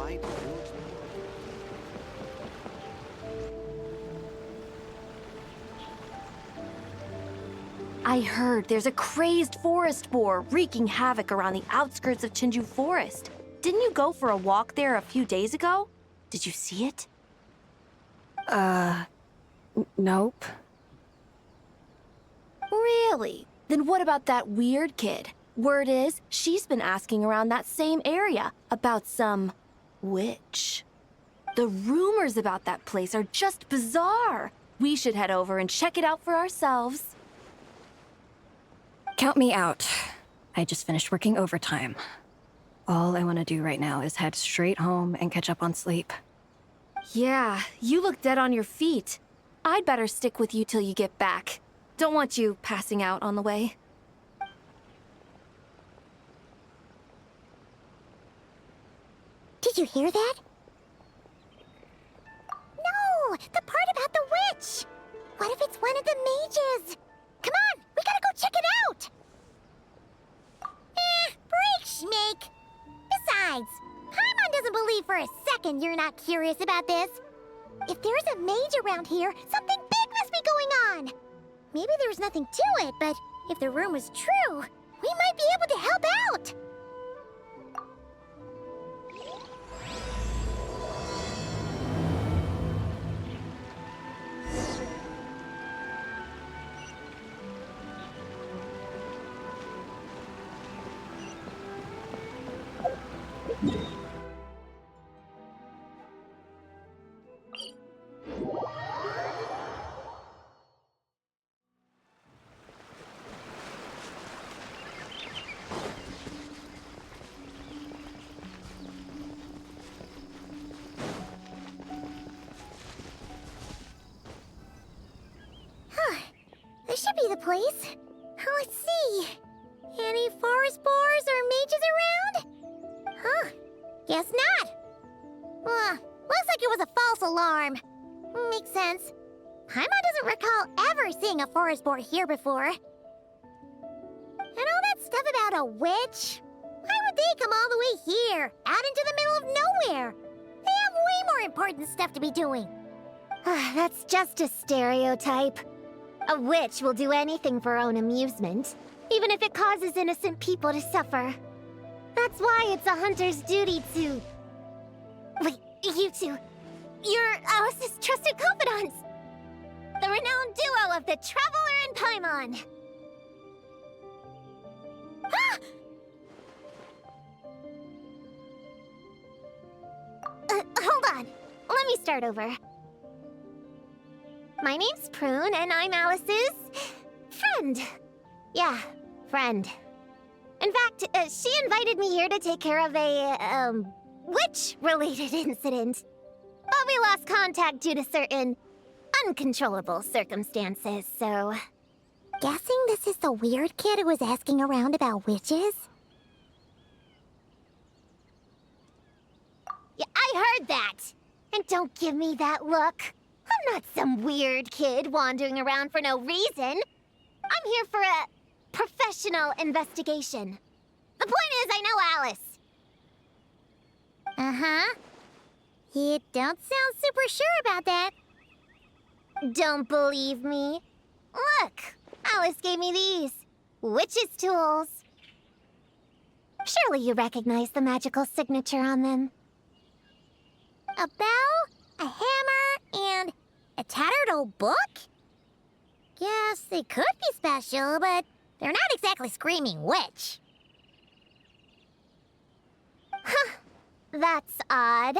I don't. I heard there's a crazed forest boar wreaking havoc around the outskirts of Chinju Forest. Didn't you go for a walk there a few days ago? Did you see it? Nope. Really? Then what about that weird kid? Word is, she's been asking around that same area about some witch. The rumors about that place are just bizarre. We should head over and check it out for ourselves. Count me out. I just finished working overtime. All I want to do right now is head straight home and catch up on sleep. Yeah, you look dead on your feet. I'd better stick with you till you get back. Don't want you passing out on the way. Did you hear that? No! The part about the witch! What if it's one of the mages? Come on! We gotta go check it out! Break, Schmake! Besides, Paimon doesn't believe for a second you're not curious about this. If there's a mage around here, something big must be going on! Maybe there's nothing to it, but if the rumor's true, we might be able to help out! This should be the place. Let's see. Any forest boars or mages around? Huh. Guess not. Looks like it was a false alarm. Makes sense. Paimon doesn't recall ever seeing a forest boar here before. And all that stuff about a witch? Why would they come all the way here, out into the middle of nowhere? They have way more important stuff to be doing. That's just a stereotype. A witch will do anything for her own amusement, even if it causes innocent people to suffer. That's why it's a hunter's duty to... Wait, you two. You're Alice's trusted confidants. The renowned duo of the Traveler and Paimon. Hold on. Let me start over. My name's Prune, and I'm Alice's... friend. Yeah, friend. In fact, she invited me here to take care of a, witch-related incident. But we lost contact due to certain uncontrollable circumstances, so... Guessing this is the weird kid who was asking around about witches? Yeah, I heard that! And don't give me that look. I'm not some weird kid wandering around for no reason. I'm here for a professional investigation. The point is, I know Alice. Uh-huh. You don't sound super sure about that. Don't believe me? Look, Alice gave me these. Witch's tools. Surely you recognize the magical signature on them. A bell, a hammer, and a tattered old book? Guess they could be special, but they're not exactly screaming witch. Huh, that's odd.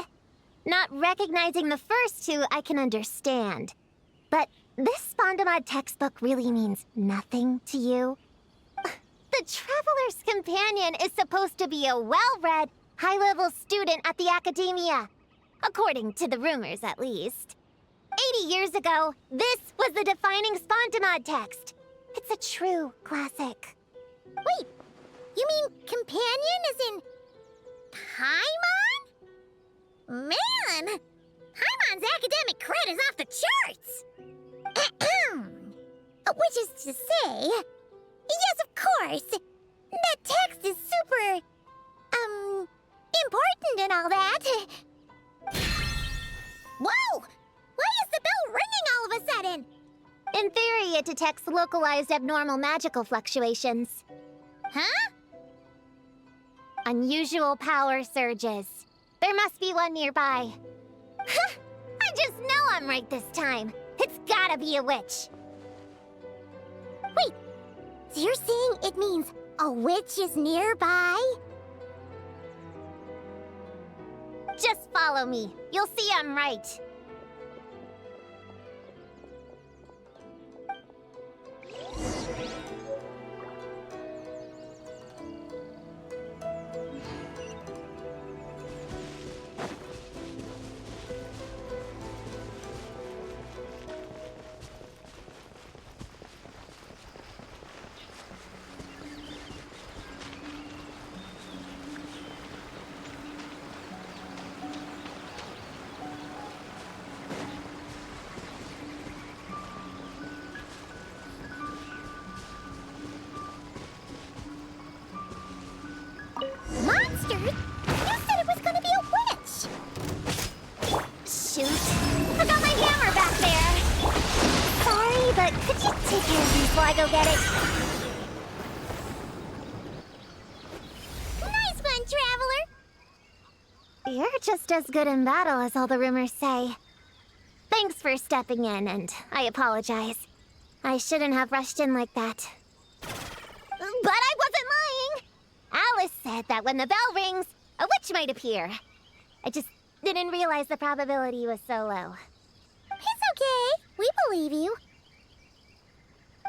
Not recognizing the first two I can understand. But this Spondamod textbook really means nothing to you? The Traveler's Companion is supposed to be a well-read, high-level student at the Academia. According to the rumors, at least. 80 years ago, this was the defining Spondamod text. It's a true classic. Wait, you mean companion as in... Paimon? Man! Paimon's academic cred is off the charts! Which is to say... Yes, of course! That text is super... important and all that. Whoa! Why is the bell ringing all of a sudden? In theory, it detects localized abnormal magical fluctuations. Huh? Unusual power surges. There must be one nearby. I just know I'm right this time. It's gotta be a witch. Wait, so you're saying it means a witch is nearby? Just follow me. You'll see I'm right. Monsters? You said it was gonna be a witch! Shoot. Forgot my hammer back there! Sorry, but could you take care of these while I go get it? Nice one, Traveler! You're just as good in battle as all the rumors say. Thanks for stepping in, and I apologize. I shouldn't have rushed in like that. But I wasn't lying! Alice said that when the bell rings, a witch might appear. I just didn't realize the probability was so low. It's okay. We believe you.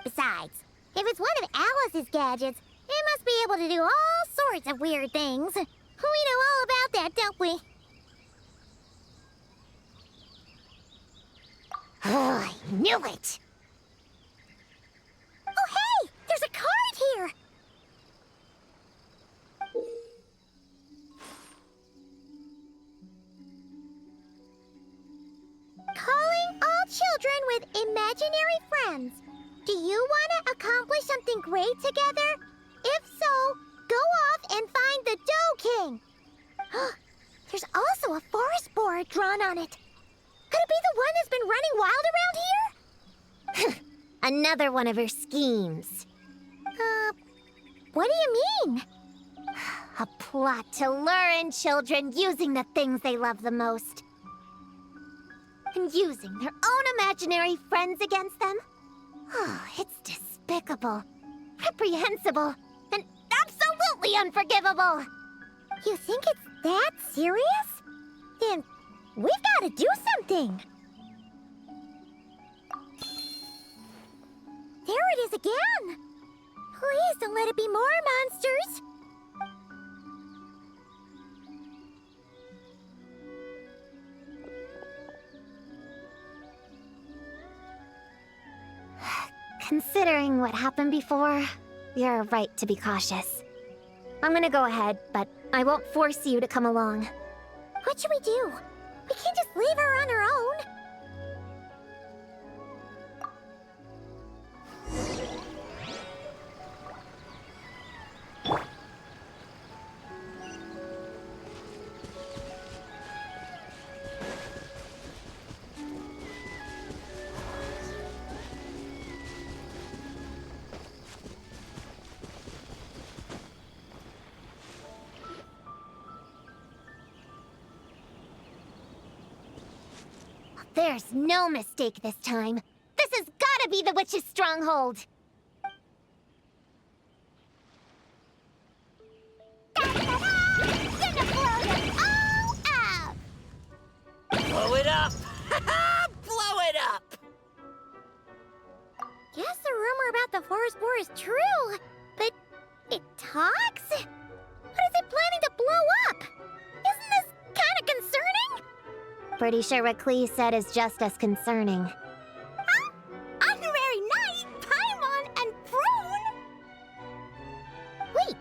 Besides, if it's one of Alice's gadgets, it must be able to do all sorts of weird things. We know all about that, don't we? Oh, I knew it! Oh, hey! There's a card here! Calling all children with imaginary friends. Do you want to accomplish something great together? If so, go off and find the Dough King. There's also a forest board drawn on it. Could it be the one that's been running wild around here? Another one of her schemes. What do you mean? A plot to lure in children using the things they love the most. And using their own imaginary friends against them? Oh, it's despicable, reprehensible, and absolutely unforgivable! You think it's that serious? Then we've got to do something! There it is again! Please don't let it be more monsters! Considering what happened before, you're right to be cautious. I'm gonna go ahead, but I won't force you to come along. What should we do? We can't just leave her on her own. There's no mistake this time. This has gotta be the witch's stronghold. Gonna blow them all up! Blow it up! Blow it up! Guess the rumor about the forest boar is true, but it talks? What is it planning to blow up? Isn't this kind of concerning? Pretty sure what Klee said is just as concerning. Huh? Honorary Knight, Paimon, and Prune? Wait,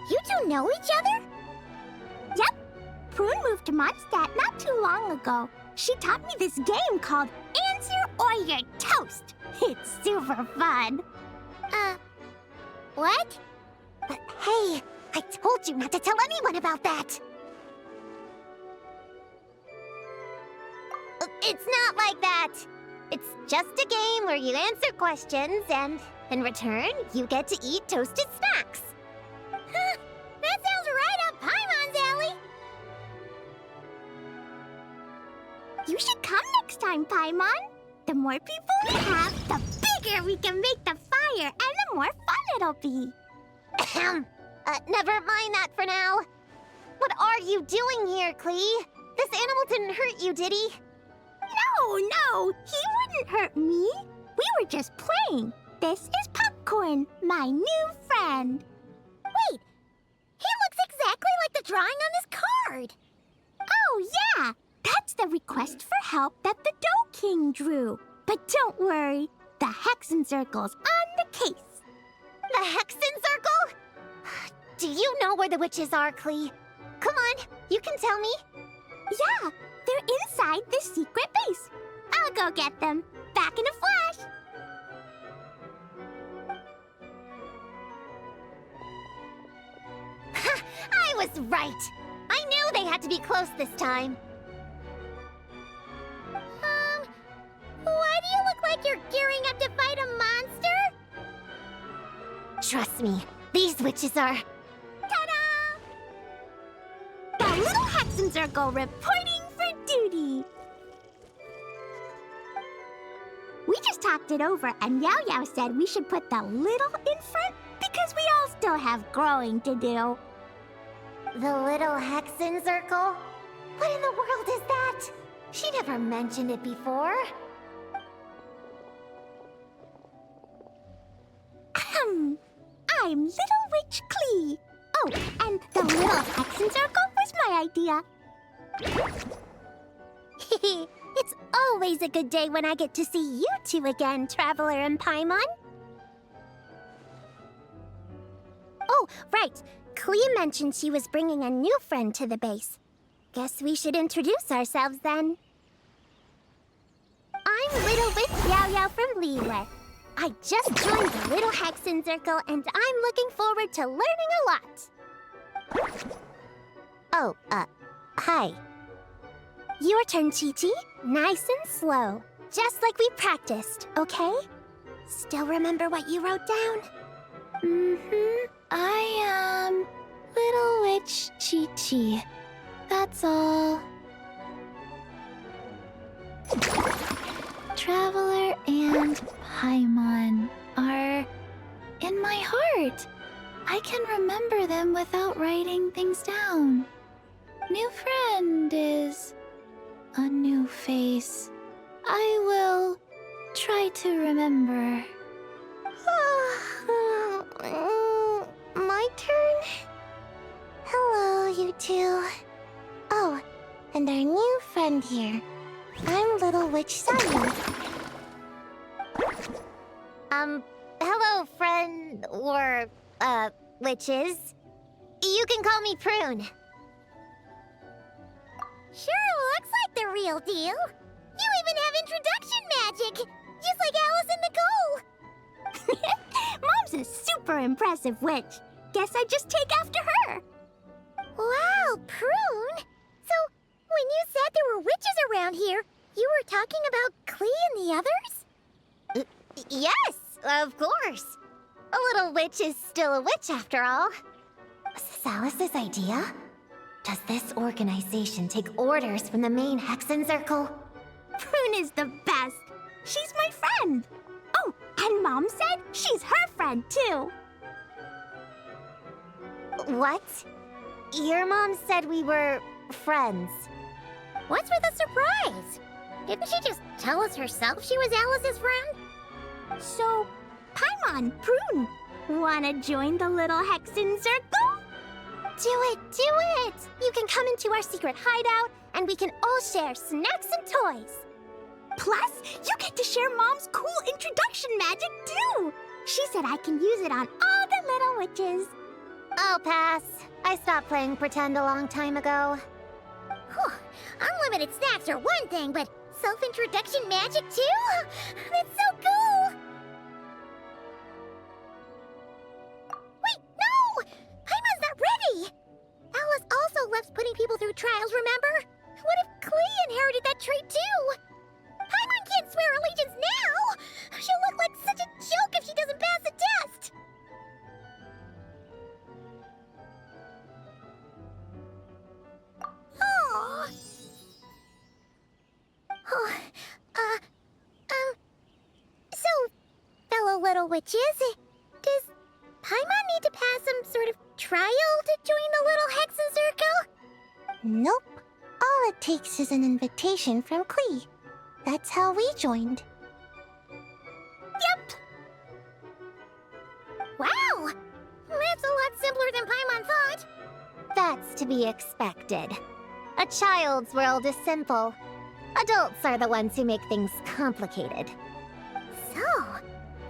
you two know each other? Yep. Prune moved to Mondstadt not too long ago. She taught me this game called Answer or You're Toast. It's super fun. What? But hey, I told you not to tell anyone about that. It's not like that. It's just a game where you answer questions and, in return, you get to eat toasted snacks. Huh, that sounds right up Paimon's alley. You should come next time, Paimon. The more people we have, the bigger we can make the fire, and the more fun it'll be. Never mind that for now. What are you doing here, Klee? This animal didn't hurt you, did he? No, he wouldn't hurt me. We were just playing. This is Popcorn, my new friend. Wait, he looks exactly like the drawing on this card. Oh, yeah, that's the request for help that the Dough King drew. But don't worry, the Hexen Circle's on the case. The Hexen Circle? Do you know where the witches are, Klee? Come on, you can tell me. Yeah, they're inside the secret base. I'll go get them. Back in a flash. I was right. I knew they had to be close this time. Why do you look like you're gearing up to fight a monster? Trust me, these witches are... Ta-da! The little Hexen Circle reporting for duty. We just talked it over, and Yao Yao said we should put the little in front because we all still have growing to do. The little Hexen Circle? What in the world is that? She never mentioned it before. I'm Little Witch Klee. Oh, and the little Hexen Circle was my idea. It's always a good day when I get to see you two again, Traveler and Paimon. Oh, right. Klee mentioned she was bringing a new friend to the base. Guess we should introduce ourselves then. I'm Little Witch Yao Yao from Liyue. I just joined the Little Hexen Circle, and I'm looking forward to learning a lot. Oh, hi. Your turn, Chi-Chi. Nice and slow. Just like we practiced, okay? Still remember what you wrote down? I am Little Witch Chi-Chi. That's all. Traveler and Paimon are in my heart. I can remember them without writing things down. New friend is a new face. I will try to remember. My turn? Hello, you two. Oh, and our new friend here. I'm Little Witch Simon. Hello, friend, or, witches. You can call me Prune. Sure looks like the real deal. You even have introduction magic, just like Alice and Nicole. Mom's a super impressive witch. Guess I just take after her. Wow, Prune. So, when you said there were witches around here, you were talking about Klee and the others? Yes, of course. A little witch is still a witch after all. Was this Alice's idea? Does this organization take orders from the main Hexen Circle? Prune is the best. She's my friend. Oh, and Mom said she's her friend too. What? Your mom said we were friends. What's with the surprise? Didn't she just tell us herself she was Alice's friend? So, Paimon, Prune, wanna join the little Hexen Circle? Do it, do it! You can come into our secret hideout, and we can all share snacks and toys. Plus, you get to share Mom's cool introduction magic, too! She said I can use it on all the little witches. I'll pass. I stopped playing pretend a long time ago. Whew. Unlimited snacks are one thing, but self-introduction magic, too? That's so cool! Wait, no! Paimon's not ready! Alice also loves putting people through trials, remember? What if Klee inherited that trait, too? little witches. Does Paimon need to pass some sort of trial to join the little Hexen Circle? Nope. All it takes is an invitation from Klee. That's how we joined. Yep. Wow! That's a lot simpler than Paimon thought. That's to be expected. A child's world is simple. Adults are the ones who make things complicated. So,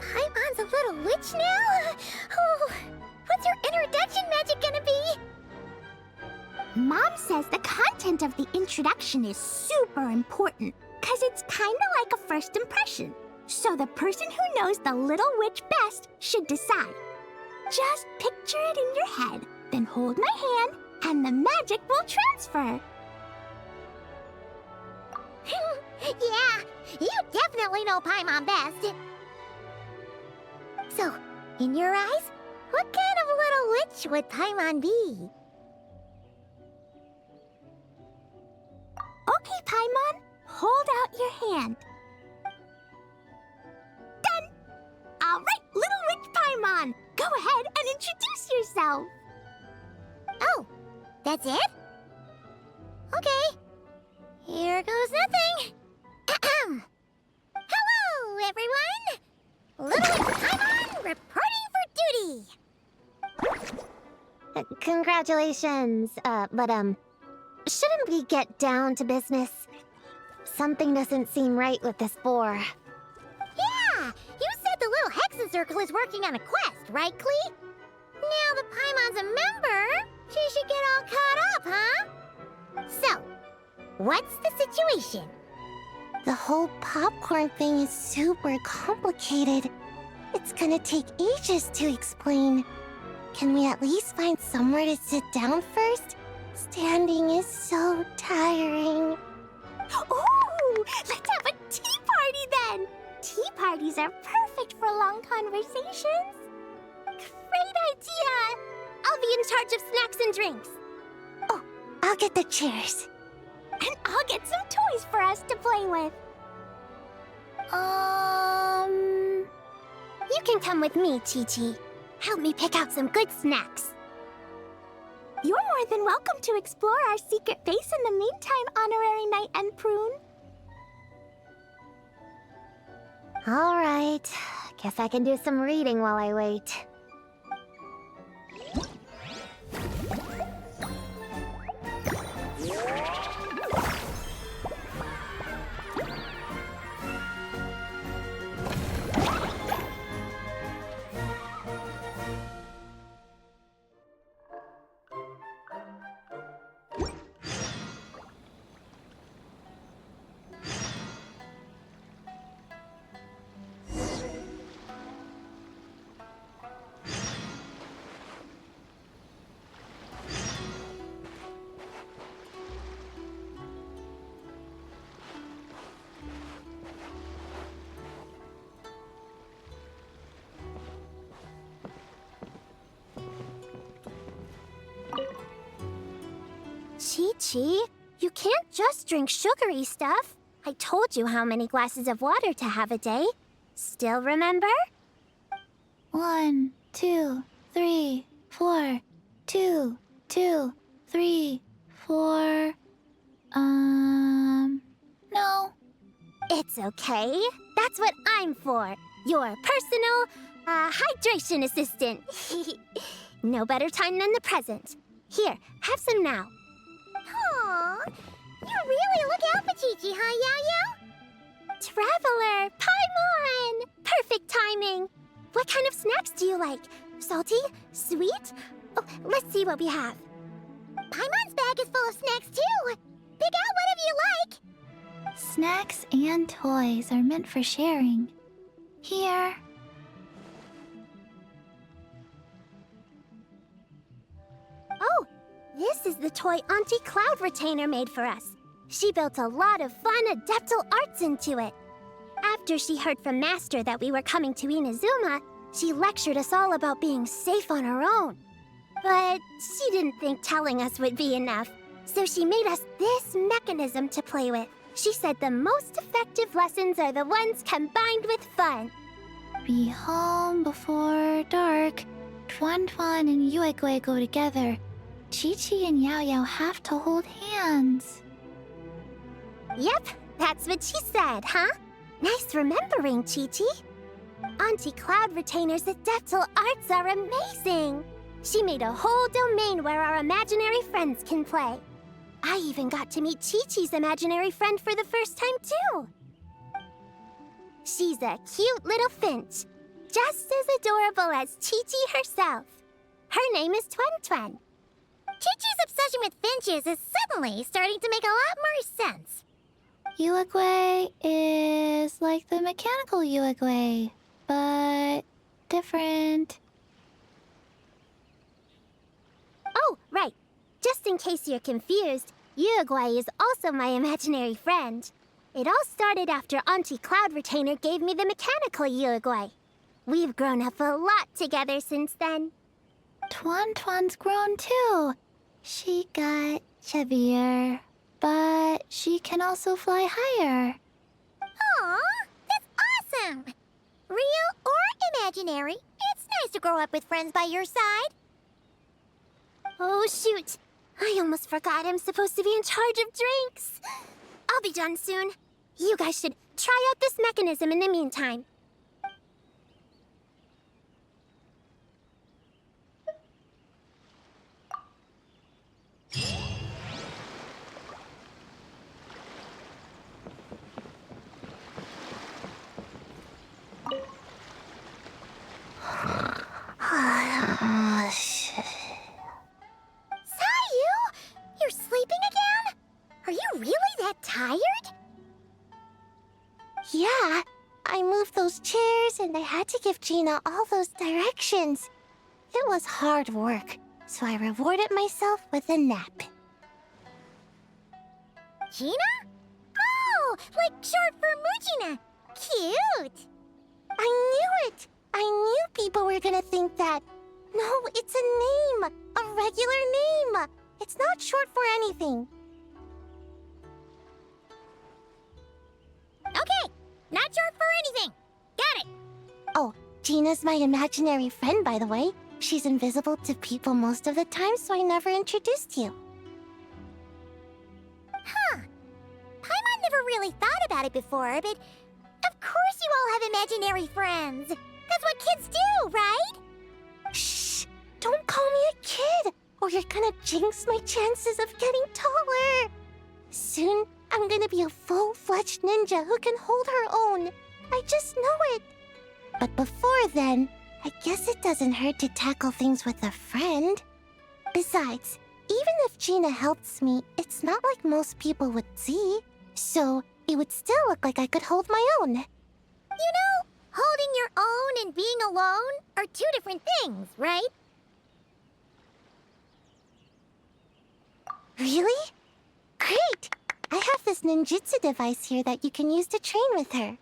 Paimon's a little witch now? Oh, what's your introduction magic gonna be? Mom says the content of the introduction is super important, because it's kind of like a first impression. So the person who knows the little witch best should decide. Just picture it in your head, then hold my hand, and the magic will transfer. Yeah, you definitely know Paimon best. So, in your eyes, what kind of little witch would Paimon be? Okay, Paimon, hold out your hand. Done! All right, little witch Paimon, go ahead and introduce yourself. Oh, that's it? Okay. Here goes nothing. Hello, everyone! Little Witch Paimon reporting for duty! Congratulations, but shouldn't we get down to business? Something doesn't seem right with this boar. Yeah! You said the little Hexen Circle is working on a quest, right, Klee? Now that Paimon's a member, she should get all caught up, huh? So, what's the situation? The whole popcorn thing is super complicated. It's gonna take ages to explain. Can we at least find somewhere to sit down first? Standing is so tiring. Ooh, let's have a tea party then! Tea parties are perfect for long conversations. Great idea! I'll be in charge of snacks and drinks. Oh, I'll get the chairs. And I'll get some toys for us to play with. You can come with me, Chi-Chi. Help me pick out some good snacks. You're more than welcome to explore our secret base in the meantime, Honorary Knight and Prune. All right. Guess I can do some reading while I wait. Chi-Chi, you can't just drink sugary stuff. I told you how many glasses of water to have a day. Still remember? 1, 2, 3, 4. 2, 2, 3, 4. No. It's okay. That's what I'm for. Your personal, hydration assistant. No better time than the present. Here, have some now. Aw, you really look out for Chi-Chi, huh, Yao-Yao? Traveler, Paimon! Perfect timing. What kind of snacks do you like? Salty? Sweet? Oh, let's see what we have. Paimon's bag is full of snacks, too. Pick out whatever you like. Snacks and toys are meant for sharing. Here. Oh, this is the toy Auntie Cloud Retainer made for us. She built a lot of fun adeptal arts into it. After she heard from Master that we were coming to Inazuma, she lectured us all about being safe on her own. But she didn't think telling us would be enough, so she made us this mechanism to play with. She said the most effective lessons are the ones combined with fun. Be home before dark. Tuan Tuan and Yuegui go together. Chi-Chi and Yao Yao have to hold hands. Yep, that's what she said, huh? Nice remembering, Chi-Chi. Auntie Cloud Retainer's adeptal arts are amazing. She made a whole domain where our imaginary friends can play. I even got to meet Chi-Chi's imaginary friend for the first time, too. She's a cute little finch, just as adorable as Chi-Chi herself. Her name is Tuan Tuan. Chi-Chi's obsession with finches is suddenly starting to make a lot more sense. Yuegui is like the mechanical Yuegui, but different. Oh, right. Just in case you're confused, Yuegui is also my imaginary friend. It all started after Auntie Cloud Retainer gave me the mechanical Yuegui. We've grown up a lot together since then. Tuan Tuan's grown too. She got chubbier, but she can also fly higher. Aw, that's awesome! Real or imaginary, it's nice to grow up with friends by your side. Oh, shoot. I almost forgot I'm supposed to be in charge of drinks. I'll be done soon. You guys should try out this mechanism in the meantime. You're sleeping again? Are you really that tired? Yeah, I moved those chairs and I had to give Gina all those directions. It was hard work, so I rewarded myself with a nap. Gina? Oh, like short for Mujina. Cute. I knew it. I knew people were gonna think that. No, it's a name. A regular name. It's not short for anything. Okay, not short for anything. Got it. Oh, Gina's my imaginary friend, by the way. She's invisible to people most of the time, so I never introduced you. Huh. Paimon never really thought about it before, but of course you all have imaginary friends. That's what kids do, right? Shh! Don't call me a kid, or you're gonna jinx my chances of getting taller. Soon, I'm gonna be a full-fledged ninja who can hold her own. I just know it. But before then, I guess it doesn't hurt to tackle things with a friend. Besides, even if Gina helps me, it's not like most people would see. So, it would still look like I could hold my own. You know, holding your own and being alone are two different things, right? Really? Great! I have this ninjutsu device here that you can use to train with her.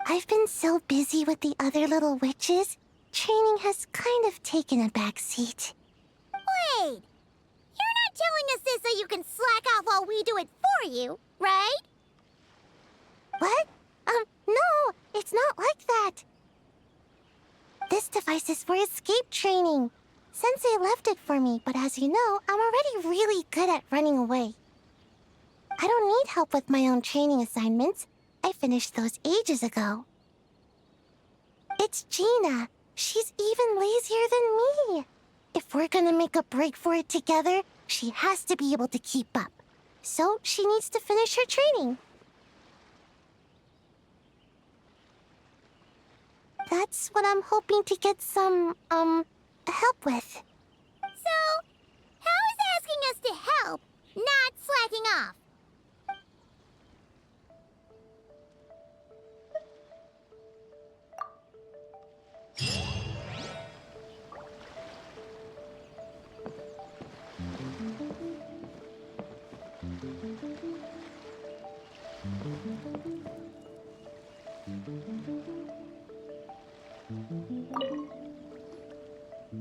I've been so busy with the other little witches, training has kind of taken a backseat. Wait! You're not telling us this so you can slack off while we do it for you, right? What? No, it's not like that. This device is for escape training. Sensei left it for me, but as you know, I'm already really good at running away. I don't need help with my own training assignments. I finished those ages ago. It's Gina. She's even lazier than me. If we're gonna make a break for it together, she has to be able to keep up. So she needs to finish her training. That's what I'm hoping to get some, help with. So, how is asking us to help not slacking off?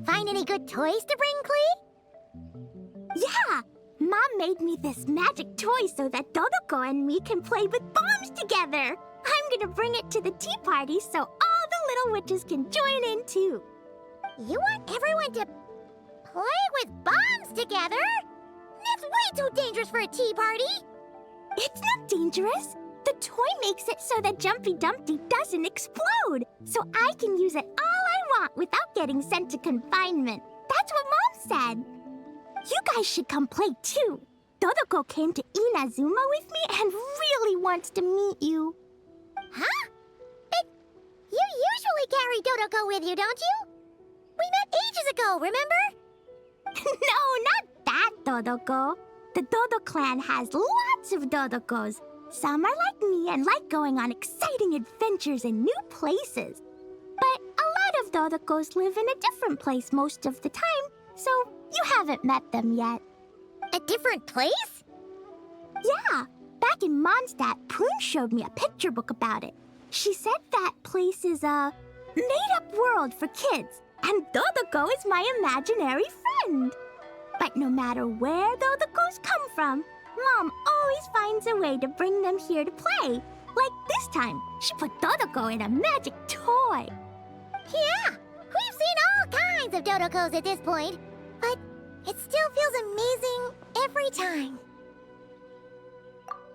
Find any good toys to bring, Klee? Yeah! Mom made me this magic toy so that Dodoko and me can play with bombs together! I'm I'm gonna bring it to the tea party so all the little witches can join in too. You want everyone to play with bombs together? That's way too dangerous for a tea party. It's not dangerous. The toy makes it so that Jumpy Dumpty doesn't explode, so I can use it all I want without getting sent to confinement. That's what Mom said. You guys should come play too. Dodoko came to Inazuma with me and really wants to meet you. Huh? But you usually carry Dodoko with you, don't you? We met ages ago, remember? No, not that Dodoko. The Dodo clan has lots of Dodokos. Some are like me and like going on exciting adventures in new places. But a lot of Dodokos live in a different place most of the time, so you haven't met them yet. A different place? Yeah. Back in Mondstadt, Prune showed me a picture book about it. She said that place is a made-up world for kids, and Dodoko is my imaginary friend. But no matter where Dodokos come from, Mom always finds a way to bring them here to play. Like this time, she put Dodoko in a magic toy. Yeah, we've seen all kinds of Dodokos at this point, but it still feels amazing every time.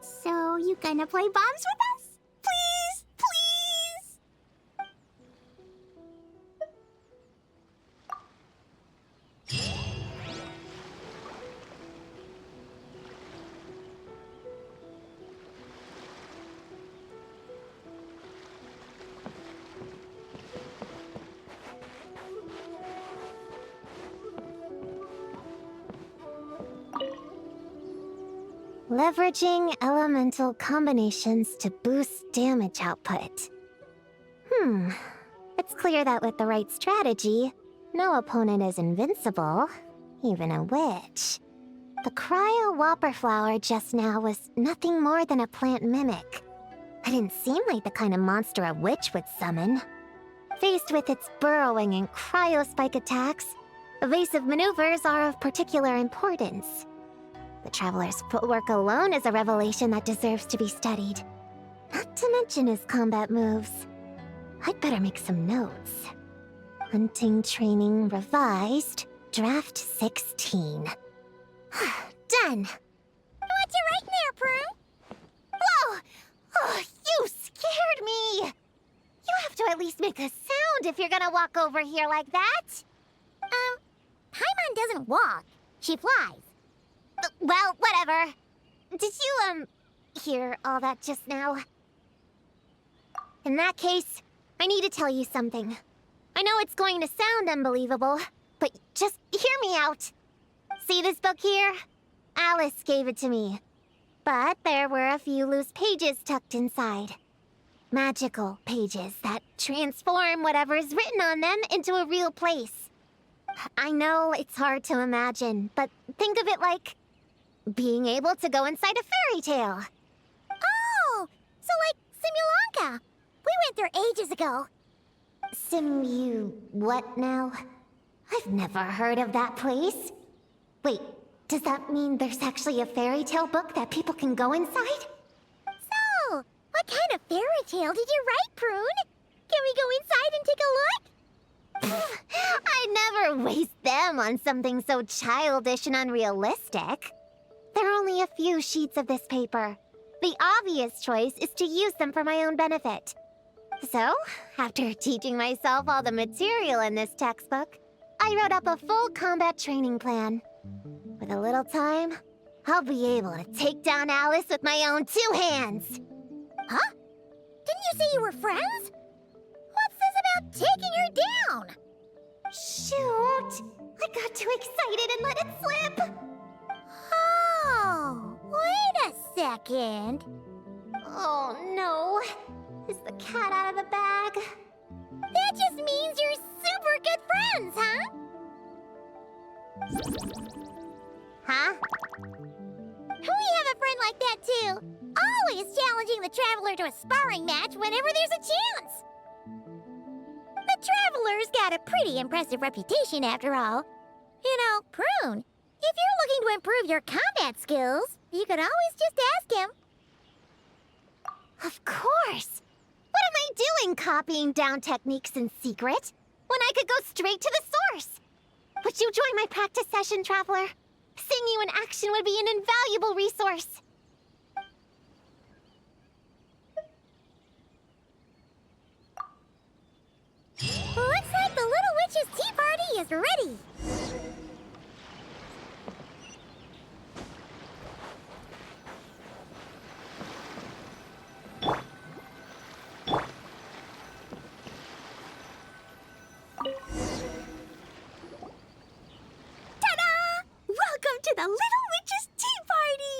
So, you gonna play bombs with us? Please, please! Leveraging elemental combinations to boost damage output. It's clear that with the right strategy, no opponent is invincible, even a witch. The cryo whopper flower just now was nothing more than a plant mimic. It didn't seem like the kind of monster a witch would summon. Faced with its burrowing and cryospike attacks, evasive maneuvers are of particular importance. The Traveler's footwork alone is a revelation that deserves to be studied. Not to mention his combat moves. I'd better make some notes. Hunting Training Revised, Draft 16. Done! What's you writing there, Prune? Whoa! Oh, you scared me! You have to at least make a sound if you're gonna walk over here like that. Paimon doesn't walk. She flies. Well, whatever. Did you, hear all that just now? In that case, I need to tell you something. I know it's going to sound unbelievable, but just hear me out. See this book here? Alice gave it to me. But there were a few loose pages tucked inside. Magical pages that transform whatever's written on them into a real place. I know it's hard to imagine, but think of it like being able to go inside a fairy tale. Oh, so like Simulanka. We went there ages ago. What now? I've never heard of that place. Wait, does that mean there's actually a fairy tale book that people can go inside? So, what kind of fairy tale did you write, Prune? Can we go inside and take a look? I'd never waste them on something so childish and unrealistic. There are only a few sheets of this paper. The obvious choice is to use them for my own benefit. So, after teaching myself all the material in this textbook, I wrote up a full combat training plan. With a little time, I'll be able to take down Alice with my own 2 hands. Huh? Didn't you say you were friends? What's this about taking her down? Shoot! I got too excited and let it slip! Oh, wait a second. Oh no! Is the cat out of the bag? That just means you're super good friends, huh? Huh? We have a friend like that too. Always challenging the Traveler to a sparring match whenever there's a chance. The Traveler's got a pretty impressive reputation after all. You know, Prune, if you're looking to improve your combat skills, you could always just ask him. Of course! doing copying down techniques in secret when I could go straight to the source? Would you join my practice session, Traveler? Seeing you in action would be an invaluable resource. Looks like the Little Witch's tea party is ready. Ta-da! Welcome to the Little Witch's tea party!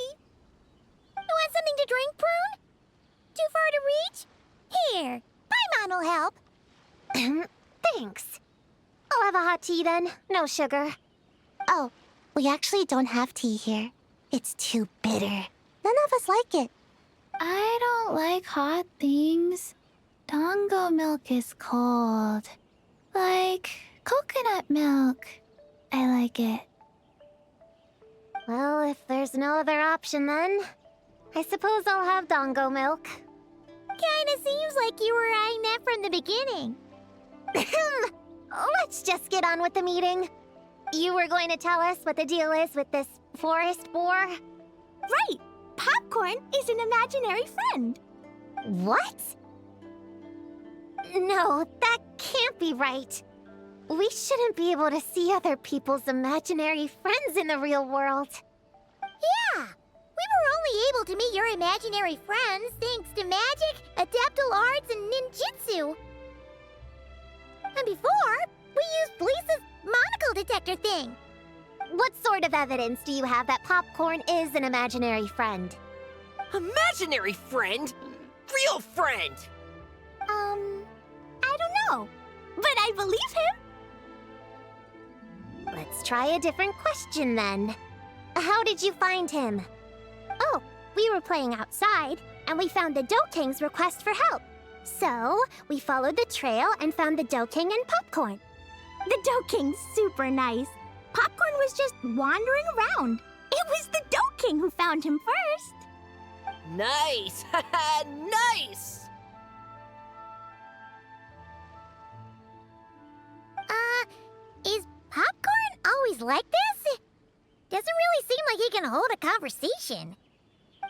You want something to drink, Prune? Too far to reach? Here, Paimon will help. Thanks. I'll have a hot tea then. No sugar. Oh, we actually don't have tea here. It's too bitter. None of us like it. I don't like hot things. Dango milk is cold. Like coconut milk. I like it. Well, if there's no other option then, I suppose I'll have Dango milk. Kinda seems like you were eyeing that from the beginning. Let's just get on with the meeting. You were going to tell us what the deal is with this forest boar? Right! Popcorn is an imaginary friend. What? No, that can't be right. We shouldn't be able to see other people's imaginary friends in the real world. Yeah! We were only able to meet your imaginary friends thanks to magic, adeptal arts, and ninjutsu. And before, we used Lisa's monocle detector thing. What sort of evidence do you have that Popcorn is an imaginary friend? Imaginary friend? Real friend! I don't know. But I believe him. Let's try a different question then. How did you find him? Oh, we were playing outside, and we found the Doking's request for help. So, we followed the trail and found the Doking and Popcorn. The Doking's super nice. Popcorn was just wandering around. It was the Doking who found him first. Nice! Nice! Is Popcorn always like this? Doesn't really seem like he can hold a conversation.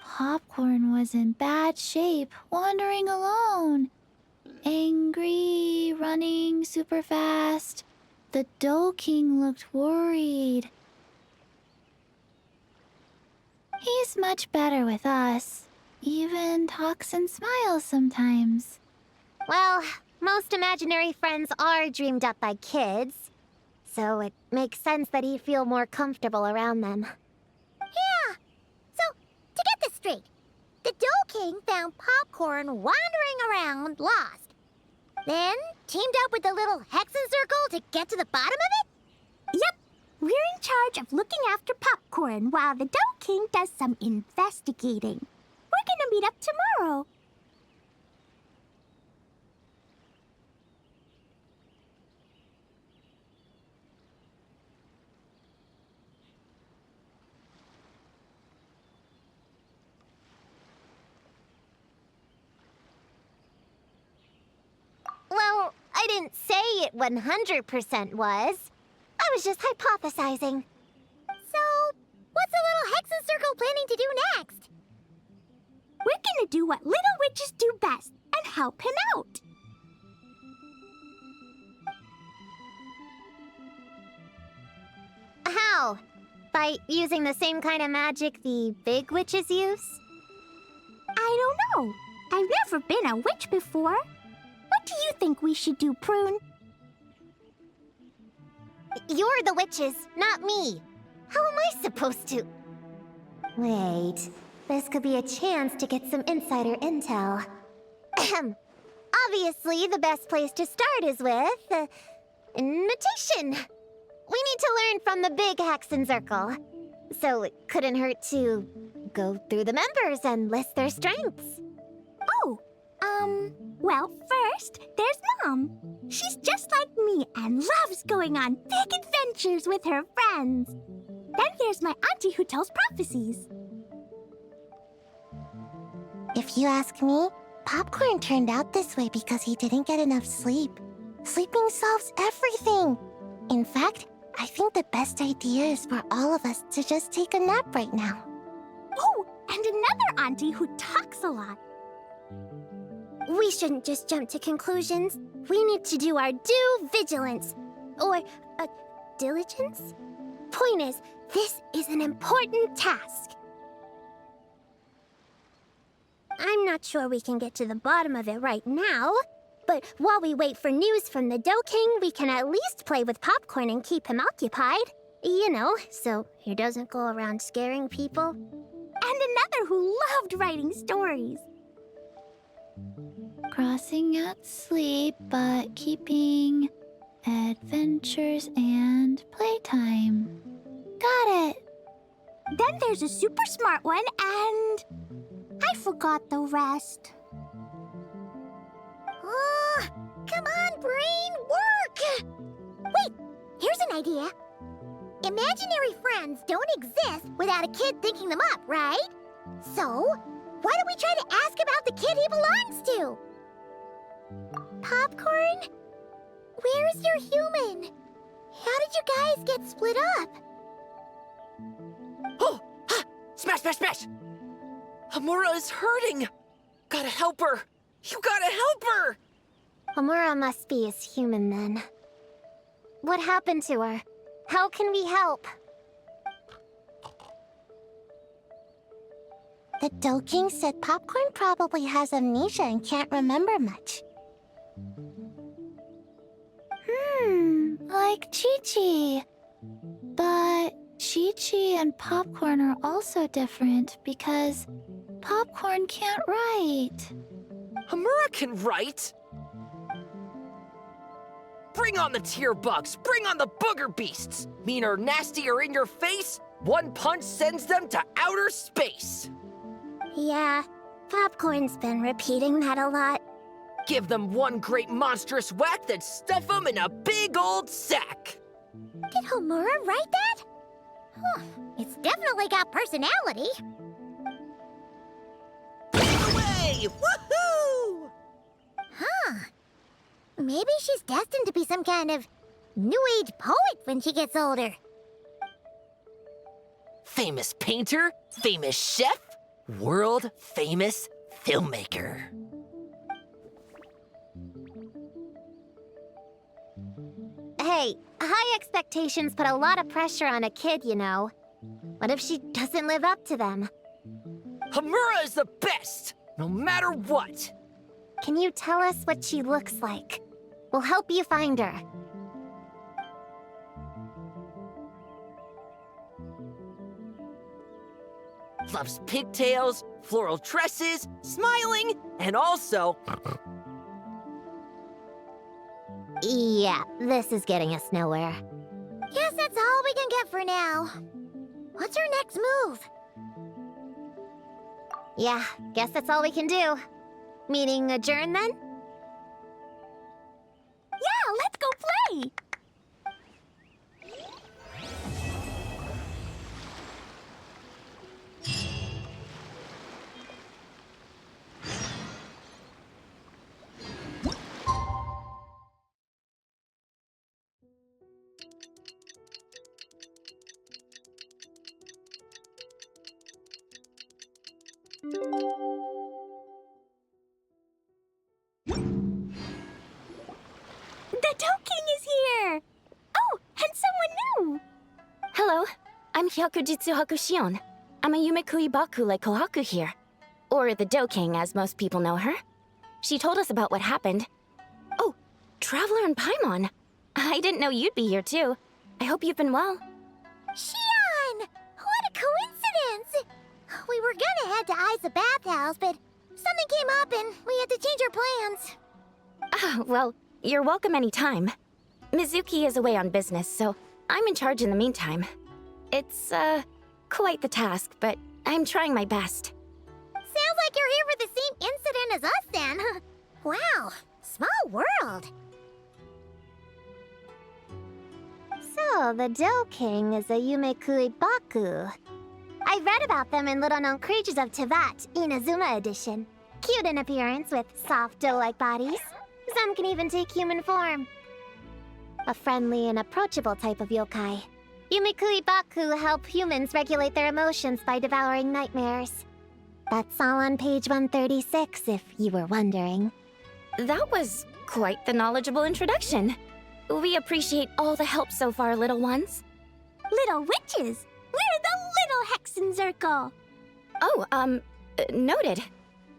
Popcorn was in bad shape, wandering alone. Angry, running super fast. The Doking looked worried. He's much better with us. Even talks and smiles sometimes. Well, most imaginary friends are dreamed up by kids, so it makes sense that he'd feel more comfortable around them. Yeah. So, to get this straight, the Doking found Popcorn wandering around, lost. Then teamed up with the little Hexen Circle to get to the bottom of it? Yep. We're in charge of looking after Popcorn while the Doking does some investigating. We're gonna meet up tomorrow. Well, I didn't say it 100% was. I was just hypothesizing. So, what's the little Hexen Circle planning to do next? We're gonna do what little witches do best and help him out. How? By using the same kind of magic the big witches use? I don't know. I've never been a witch before. What do you think we should do, Prune? You're the witches, not me. How am I supposed to... Wait, this could be a chance to get some insider intel. Ahem. Obviously, the best place to start is with... invitation. We need to learn from the big Hexen Circle. So it couldn't hurt to go through the members and list their strengths. Oh, well, first, there's Mom. She's just like me and loves going on big adventures with her friends. Then there's my auntie who tells prophecies. If you ask me, Popcorn turned out this way because he didn't get enough sleep. Sleeping solves everything. In fact, I think the best idea is for all of us to just take a nap right now. Oh, and another auntie who talks a lot. We shouldn't just jump to conclusions. We need to do our due vigilance. Or, diligence? Point is, this is an important task. I'm not sure we can get to the bottom of it right now, but while we wait for news from the Dough King, we can at least play with Popcorn and keep him occupied. You know, so he doesn't go around scaring people. And another who loved writing stories. Crossing out sleep, but keeping adventures and playtime. Got it! Then there's a super smart one, and I forgot the rest. Come on, brain, work! Wait, here's an idea. Imaginary friends don't exist without a kid thinking them up, right? So, why don't we try to ask about the kid he belongs to? Popcorn? Where's your human? How did you guys get split up? Oh! Ha! Smash, smash, smash! Hamura is hurting! Gotta help her! You gotta help her! Amura must be his human then. What happened to her? How can we help? The Dough King said Popcorn probably has amnesia and can't remember much. Like Chi-Chi. But Chi-Chi and Popcorn are also different because Popcorn can't write. Hamura can write! Bring on the tear bugs! Bring on the booger beasts! Mean or nasty or in your face, one punch sends them to outer space! Yeah, Popcorn's been repeating that a lot. Give them one great monstrous whack, then stuff them in a big old sack! Did Homura write that? Huh, it's definitely got personality. Away! Woohoo! Huh. Maybe she's destined to be some kind of new age poet when she gets older. Famous painter, famous chef, world famous filmmaker. Hey, high expectations put a lot of pressure on a kid, you know. What if she doesn't live up to them? Hamura is the best, no matter what. Can you tell us what she looks like? We'll help you find her. Loves pigtails, floral tresses, smiling, and also... Yeah, this is getting us nowhere. Guess that's all we can get for now. What's her next move? Yeah, guess that's all we can do. Meeting adjourn then? Yeah, let's go play! The Dough King is here! Oh, and someone new! Hello, I'm Hyakujitsu Hakushion. I'm a Yumekui Baku like Kohaku here. Or the Dough King, as most people know her. She told us about what happened. Oh, Traveler and Paimon. I didn't know you'd be here too. I hope you've been well. Shion! What a coincidence! We were gonna head to Aiza Bathhouse, but something came up and we had to change our plans. Ah, well, you're welcome anytime. Mizuki is away on business, so I'm in charge in the meantime. It's, quite the task, but I'm trying my best. Sounds like you're here for the same incident as us then. Wow, small world. So, the Dough King is a Yumekui Baku. I read about them in Little Known Creatures of Tevat, Inazuma edition. Cute in appearance with soft dough-like bodies. Some can even take human form. A friendly and approachable type of yokai. Yumikui Baku help humans regulate their emotions by devouring nightmares. That's all on page 136, if you were wondering. That was quite the knowledgeable introduction. We appreciate all the help so far, little ones. Little witches! We're the little Hexen Circle! Oh, noted.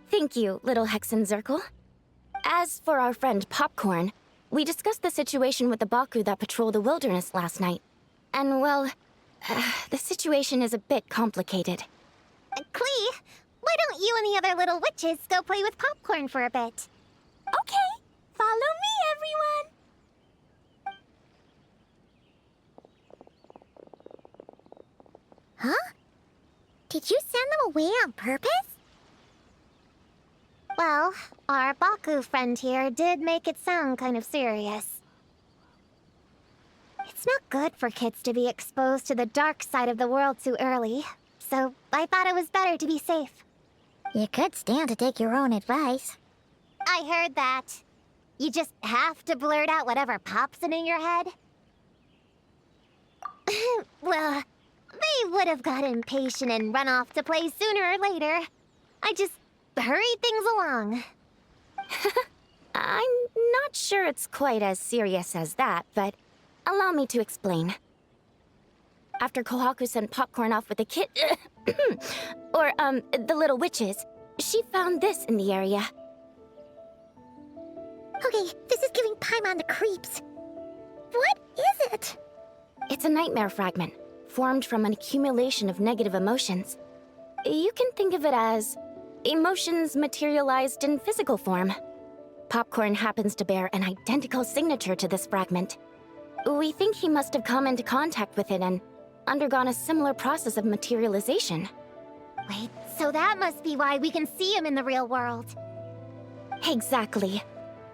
Thank you, little Hexen Zirkel. As for our friend Popcorn, we discussed the situation with the Baku that patrol the wilderness last night. And, well, the situation is a bit complicated. Klee, why don't you and the other little witches go play with Popcorn for a bit? Okay, follow me, everyone! Huh? Did you send them away on purpose? Well, our Baku friend here did make it sound kind of serious. It's not good for kids to be exposed to the dark side of the world too early, so I thought it was better to be safe. You could stand to take your own advice. I heard that. You just have to blurt out whatever pops in your head. Well, they would have got impatient and run off to play sooner or later. I just hurried things along. I'm not sure it's quite as serious as that, but allow me to explain. After Kohaku sent Popcorn off with the kid... or, the little witches, she found this in the area. Okay, this is giving Paimon the creeps. What is it? It's a nightmare fragment, formed from an accumulation of negative emotions. You can think of it as emotions materialized in physical form. Popcorn happens to bear an identical signature to this fragment. We think he must have come into contact with it and undergone a similar process of materialization. Wait, so that must be why we can see him in the real world. Exactly.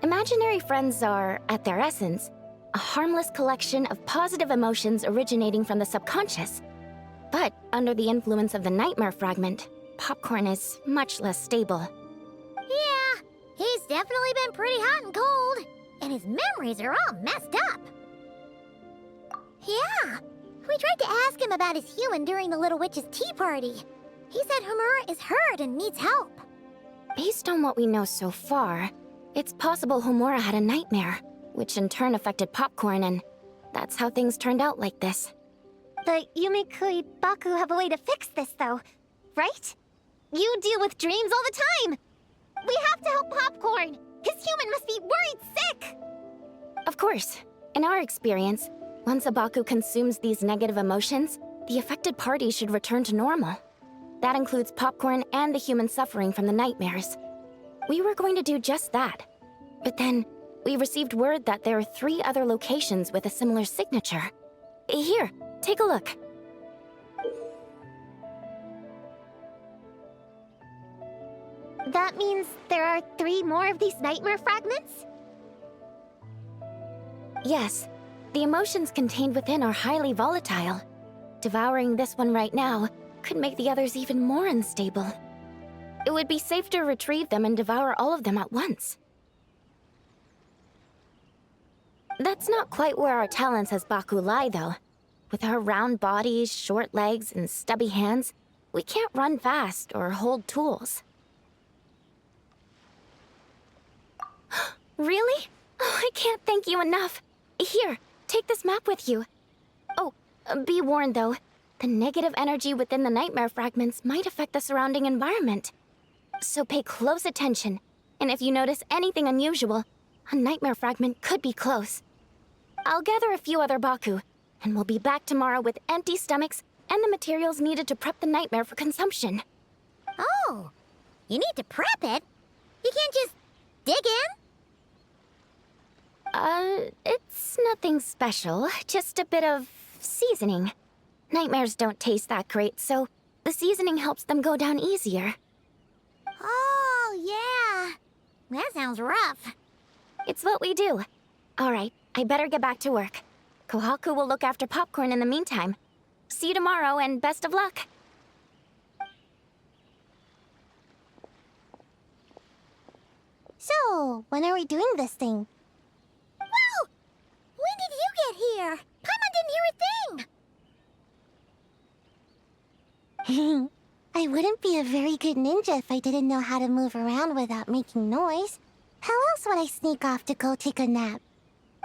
Imaginary friends are, at their essence, a harmless collection of positive emotions originating from the subconscious. But under the influence of the nightmare fragment, Popcorn is much less stable. Yeah, he's definitely been pretty hot and cold. And his memories are all messed up. Yeah, we tried to ask him about his human during the Little Witch's tea party. He said Homura is hurt and needs help. Based on what we know so far, it's possible Homura had a nightmare, which in turn affected Popcorn, and that's how things turned out like this. The Yumikui Baku have a way to fix this, though, right? You deal with dreams all the time! We have to help Popcorn! His human must be worried sick! Of course. In our experience, once a Baku consumes these negative emotions, the affected party should return to normal. That includes Popcorn and the human suffering from the nightmares. We were going to do just that. But then, we received word that there are 3 other locations with a similar signature. Here, take a look. That means there are 3 more of these nightmare fragments? Yes, the emotions contained within are highly volatile. Devouring this one right now could make the others even more unstable. It would be safe to retrieve them and devour all of them at once. That's not quite where our talents as Baku lie, though. With our round bodies, short legs, and stubby hands, we can't run fast or hold tools. Really? Oh, I can't thank you enough. Here, take this map with you. Oh, be warned, though. The negative energy within the nightmare fragments might affect the surrounding environment. So pay close attention, and if you notice anything unusual, a nightmare fragment could be close. I'll gather a few other Baku, and we'll be back tomorrow with empty stomachs and the materials needed to prep the nightmare for consumption. Oh, you need to prep it? You can't just dig in? It's nothing special, just a bit of seasoning. Nightmares don't taste that great, so the seasoning helps them go down easier. Oh, yeah. That sounds rough. It's what we do. All right, I better get back to work. Kohaku will look after Popcorn in the meantime. See you tomorrow, and best of luck. So, when are we doing this thing? Whoa! When did you get here? Paimon didn't hear a thing! I wouldn't be a very good ninja if I didn't know how to move around without making noise. How else would I sneak off to go take a nap?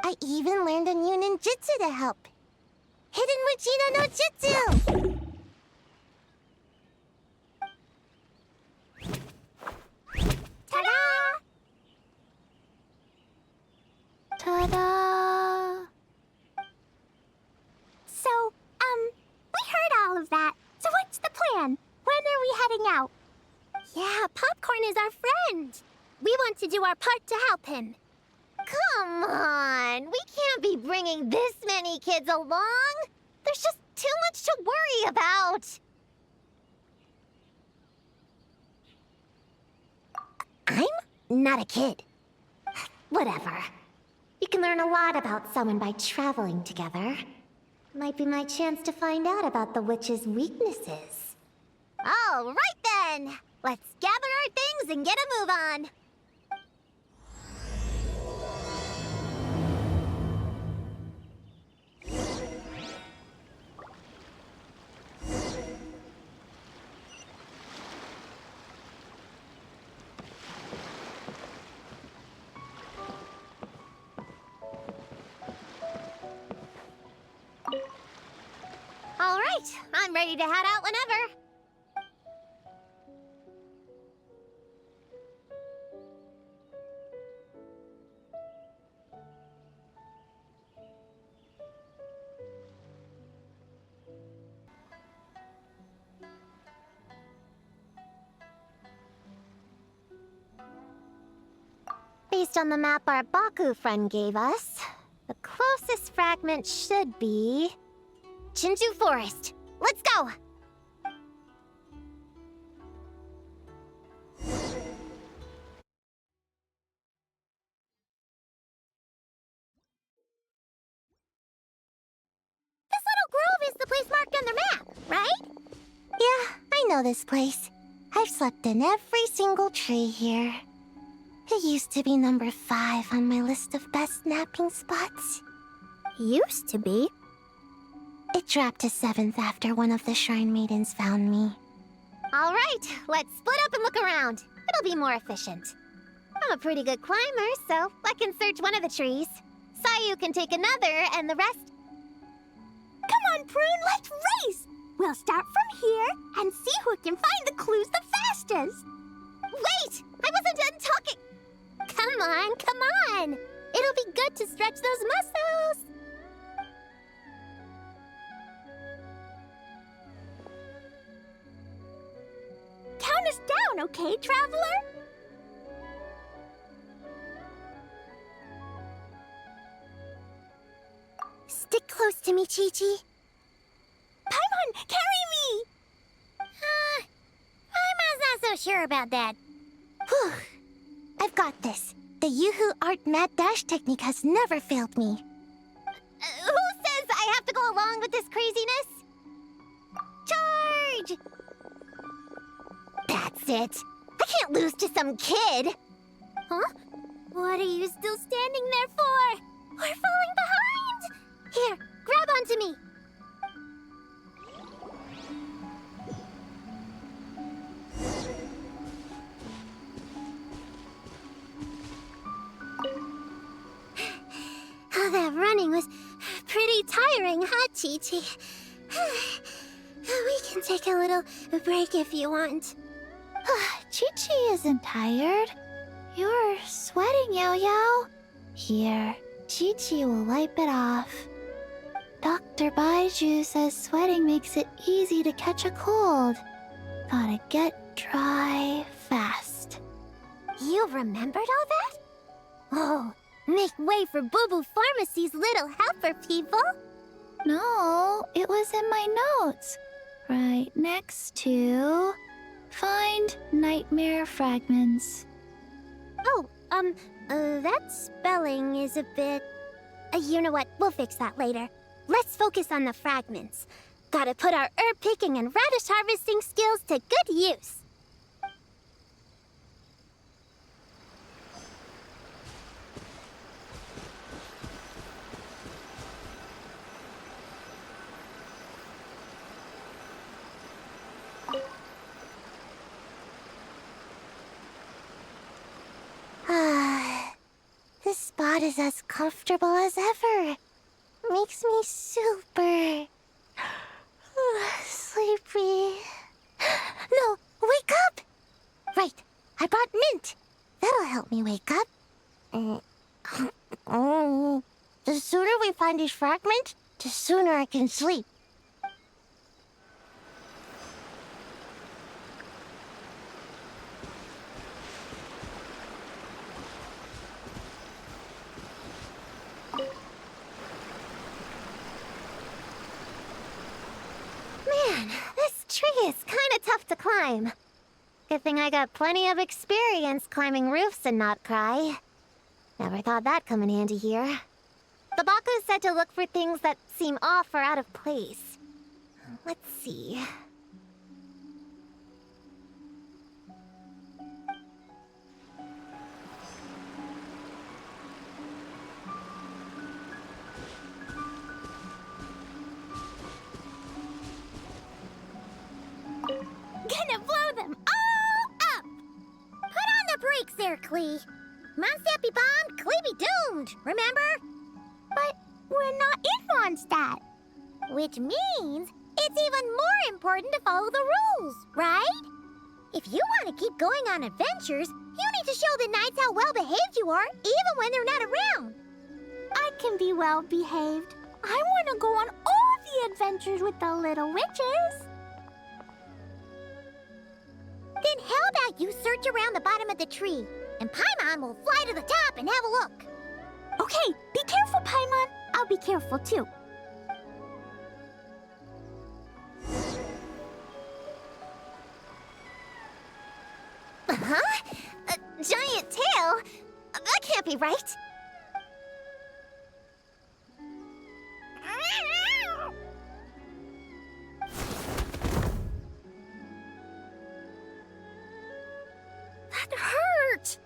I even learned a new ninjutsu to help. Hidden Mujina no Jutsu! Ta-da! Ta-da! So, we heard all of that. So what's the plan? When are we heading out? Yeah, Popcorn is our friend. We want to do our part to help him. Come on! We can't be bringing this many kids along! There's just too much to worry about! I'm not a kid. Whatever. You can learn a lot about someone by traveling together. Might be my chance to find out about the witch's weaknesses. All right then! Let's gather our things and get a move on! All right, I'm ready to head out whenever. Based on the map our Baku friend gave us, the closest fragment should be Chinju Forest. Let's go! This little grove is the place marked on the map, right? Yeah, I know this place. I've slept in every single tree here. It used to be number 5 on my list of best napping spots. Used to be. It dropped to 7th after one of the Shrine Maidens found me. All right, let's split up and look around. It'll be more efficient. I'm a pretty good climber, so I can search one of the trees. Sayu can take another, and the rest... Come on, Prune, let's race! We'll start from here and see who can find the clues the fastest. Wait! I wasn't done talking! Come on, come on! It'll be good to stretch those muscles. Count us down, okay, traveler? Stick close to me, Chi-Chi. Paimon, carry me! Paimon's not so sure about that. Whew. I've got this. The Yoo-Hoo Art Mad Dash technique has never failed me. Who says I have to go along with this craziness? Charge! That's it. I can't lose to some kid. Huh? What are you still standing there for? We're falling behind! Here, grab onto me. Oh, that running was pretty tiring, huh, Chi-Chi? We can take a little break if you want. Chi-Chi isn't tired. You're sweating, Yao-Yao. Here, Chi-Chi will wipe it off. Dr. Baiju says sweating makes it easy to catch a cold. Gotta get dry fast. You remembered all that? Oh, make way for Boo Boo Pharmacy's little helper, people! No, it was in my notes. Right next to... Find nightmare fragments. Oh, that spelling is a bit... you know what, we'll fix that later. Let's focus on the fragments. Gotta put our herb picking and radish harvesting skills to good use. spot is as comfortable as ever. Makes me super sleepy. No, wake up! Right, I brought mint. That'll help me wake up. The sooner we find these fragments, the sooner I can sleep. Man, this tree is kinda tough to climb. Good thing I got plenty of experience climbing roofs and not cry. Never thought that'd come in handy here. The Baku said to look for things that seem off or out of place. Let's see. Gonna blow them all up! Put on the brakes there, Klee. Mondstadt be bombed, Klee be doomed, remember? But we're not in Mondstadt. Which means it's even more important to follow the rules, right? If you want to keep going on adventures, you need to show the knights how well behaved you are, even when they're not around. I can be well behaved. I want to go on all the adventures with the little witches. Then how about you search around the bottom of the tree, and Paimon will fly to the top and have a look. Okay, be careful, Paimon. I'll be careful too. Huh? A giant tail? That can't be right. That hurt!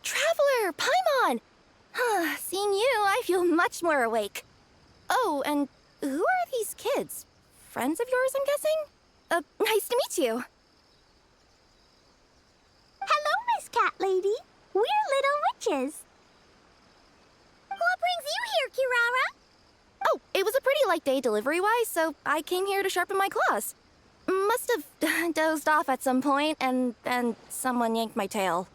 Traveler, Paimon! Seeing you, I feel much more awake. Oh, and who are these kids? Friends of yours, I'm guessing? Nice to meet you. Hello, Miss Cat Lady. We're little witches. What brings you here, Kirara? Oh, it was a pretty light day delivery-wise, so I came here to sharpen my claws. Must have dozed off at some point, and then someone yanked my tail.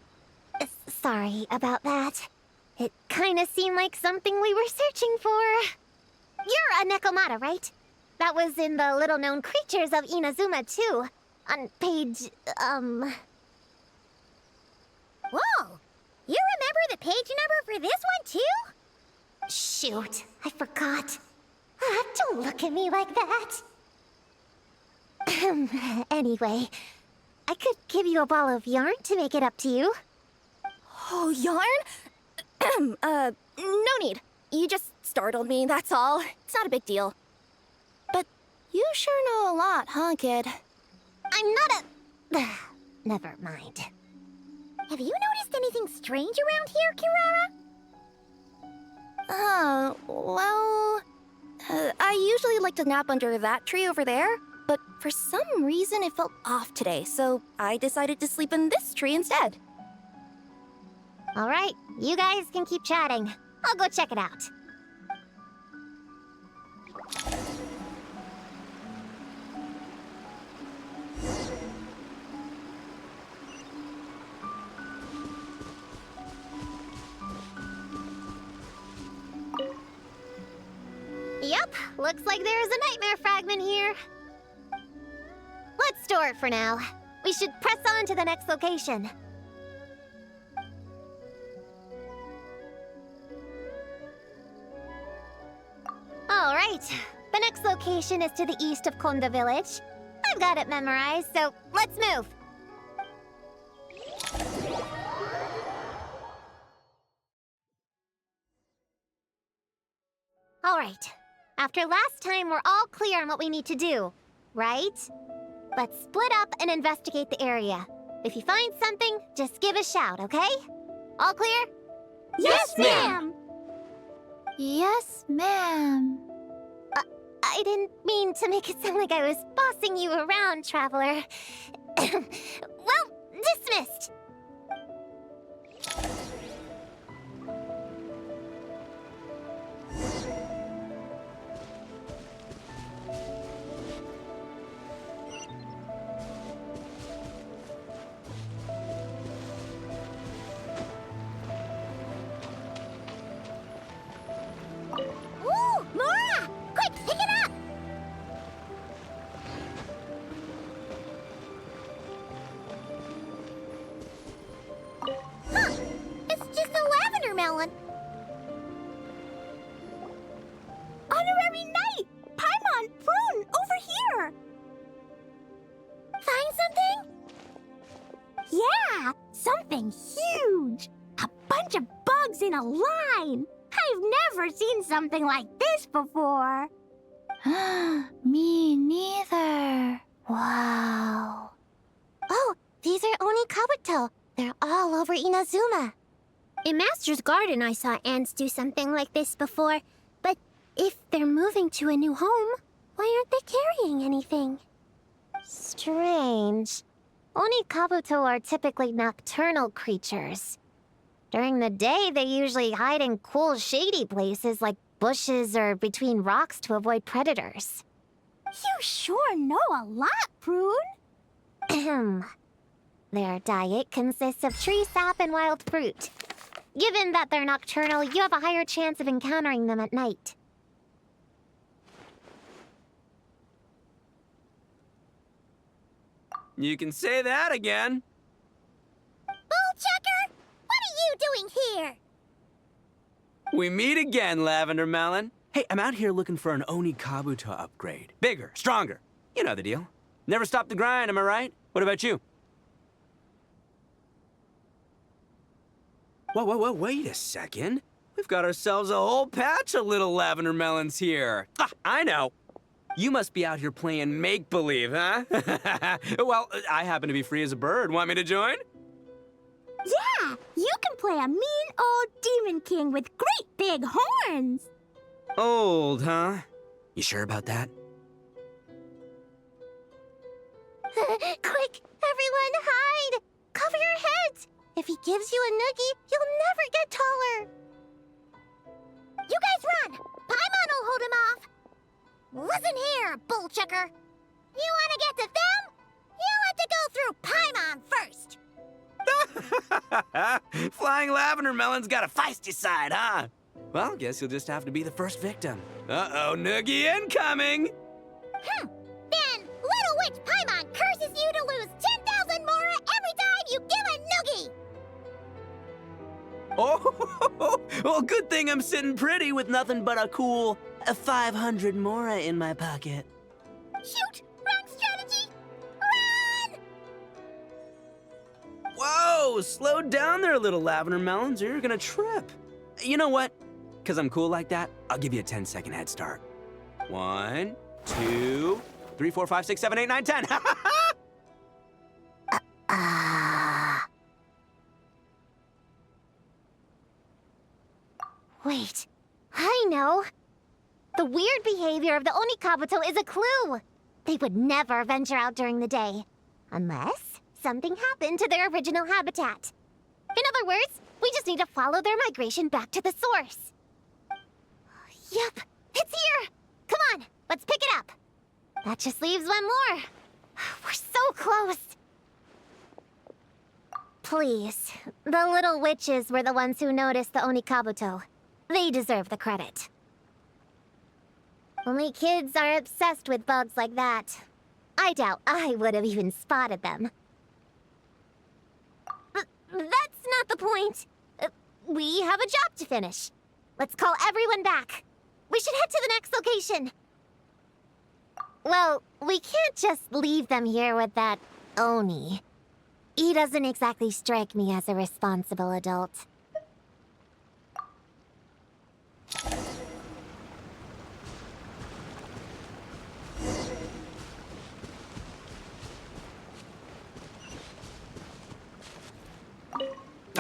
Sorry about that. It kinda seemed like something we were searching for. You're a Nekomata, right? That was in the little-known creatures of Inazuma, too. On page, Whoa! You remember the page number for this one, too? Shoot, I forgot. Don't look at me like that. Anyway, I could give you a ball of yarn to make it up to you. Oh, yarn? No need. You just startled me, that's all. It's not a big deal. But you sure know a lot, huh, kid? I'm not a... Never mind. Have you noticed anything strange around here, Kirara? Well... I usually like to nap under that tree over there, but for some reason it felt off today, so I decided to sleep in this tree instead. All right, you guys can keep chatting. I'll go check it out. Yep, looks like there's a nightmare fragment here. Let's store it for now. We should press on to the next location. All right, the next location is to the east of Konda Village. I've got it memorized, so let's move. All right, after last time, we're all clear on what we need to do, right? Let's split up and investigate the area. If you find something, just give a shout, okay? All clear? Yes, ma'am. Yes, ma'am. I didn't mean to make it sound like I was bossing you around, Traveler. Well, dismissed. Ooh, Mora! Quick, pick it up! Huh! It's just a lavender melon. Honorary Knight! Paimon, Prune, over here! Find something? Yeah, something huge! A bunch of bugs in a line! I've never seen something like this before. Me neither. Wow. Oh, these are Oni Kabuto. They're all over Inazuma. In Master's Garden, I saw ants do something like this before. But if they're moving to a new home, why aren't they carrying anything? Strange. Oni Kabuto are typically nocturnal creatures. During the day, they usually hide in cool, shady places like bushes or between rocks to avoid predators. You sure know a lot, Prune. Ahem. Their diet consists of tree sap and wild fruit. Given that they're nocturnal, you have a higher chance of encountering them at night. You can say that again. Bullchucker, what are you doing here? We meet again, Lavender Melon. Hey, I'm out here looking for an Oni Kabuto upgrade. Bigger, stronger. You know the deal. Never stop the grind, am I right? What about you? Whoa, wait a second. We've got ourselves a whole patch of little Lavender Melons here. Ah, I know. You must be out here playing make-believe, huh? Well, I happen to be free as a bird. Want me to join? Yeah, you can play a mean old demon king with great big horns. Old, huh? You sure about that? Quick, everyone hide! Cover your heads! If he gives you a noogie, you'll never get taller! You guys run! Paimon will hold him off! Listen here, Bullchucker. You want to get to them? You have to go through Paimon first. Flying Lavender Melon's got a feisty side, huh? Well, guess you'll just have to be the first victim. Uh-oh, noogie incoming! Then Little Witch Paimon curses you to lose 10,000 Mora every time you give a noogie! Oh, well, good thing I'm sitting pretty with nothing but a cool 500 Mora in my pocket. Shoot! Wrong strategy! Run! Whoa, slow down there, little Lavender Melons, or you're gonna trip. You know what? Because I'm cool like that, I'll give you a 10-second head start. 1, 2, 3, 4, 5, 6, 7, 8, 9, 10. Wait, I know. The weird behavior of the Oni Kabuto is a clue. They would never venture out during the day. Unless something happened to their original habitat. In other words, we just need to follow their migration back to the source. Yep, it's here! Come on, let's pick it up. That just leaves one more. We're so close. Please, the little witches were the ones who noticed the Oni Kabuto. They deserve the credit. Only kids are obsessed with bugs like that. I doubt I would have even spotted them. That's not the point. We have a job to finish. Let's call everyone back. We should head to the next location. Well, we can't just leave them here with that Oni. He doesn't exactly strike me as a responsible adult.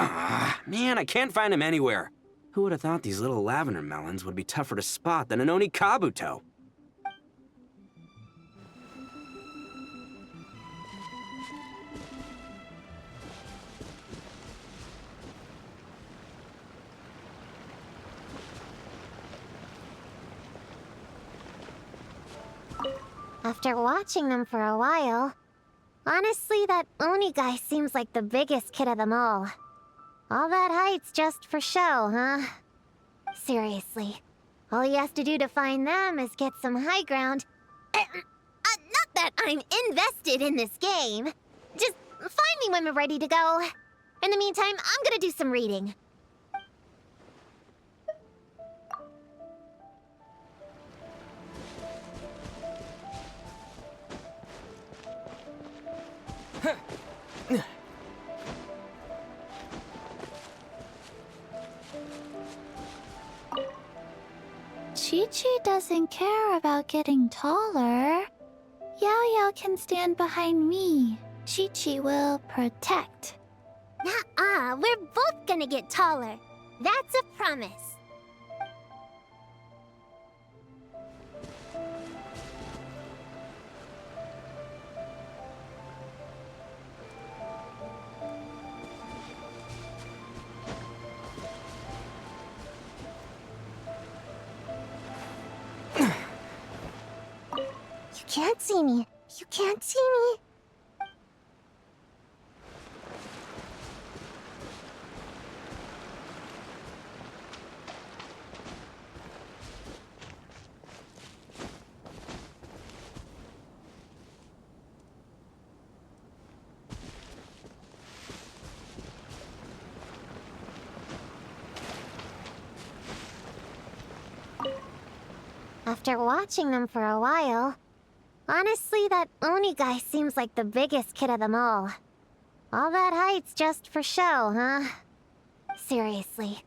Ah, man, I can't find him anywhere. Who would have thought these little Lavender Melons would be tougher to spot than an Oni Kabuto? After watching them for a while, honestly, that Oni guy seems like the biggest kid of them all. All that height's just for show, huh? Seriously, all he has to do to find them is get some high ground. Not that I'm invested in this game. Just find me when we're ready to go. In the meantime, I'm gonna do some reading. Chi-Chi doesn't care about getting taller. Yao can stand behind me. Chi-Chi will protect. Nuh-uh, we're both gonna get taller. That's a promise. You can't see me. You can't see me. After watching them for a while, honestly, that Oni guy seems like the biggest kid of them all. All that height's just for show, huh? Seriously,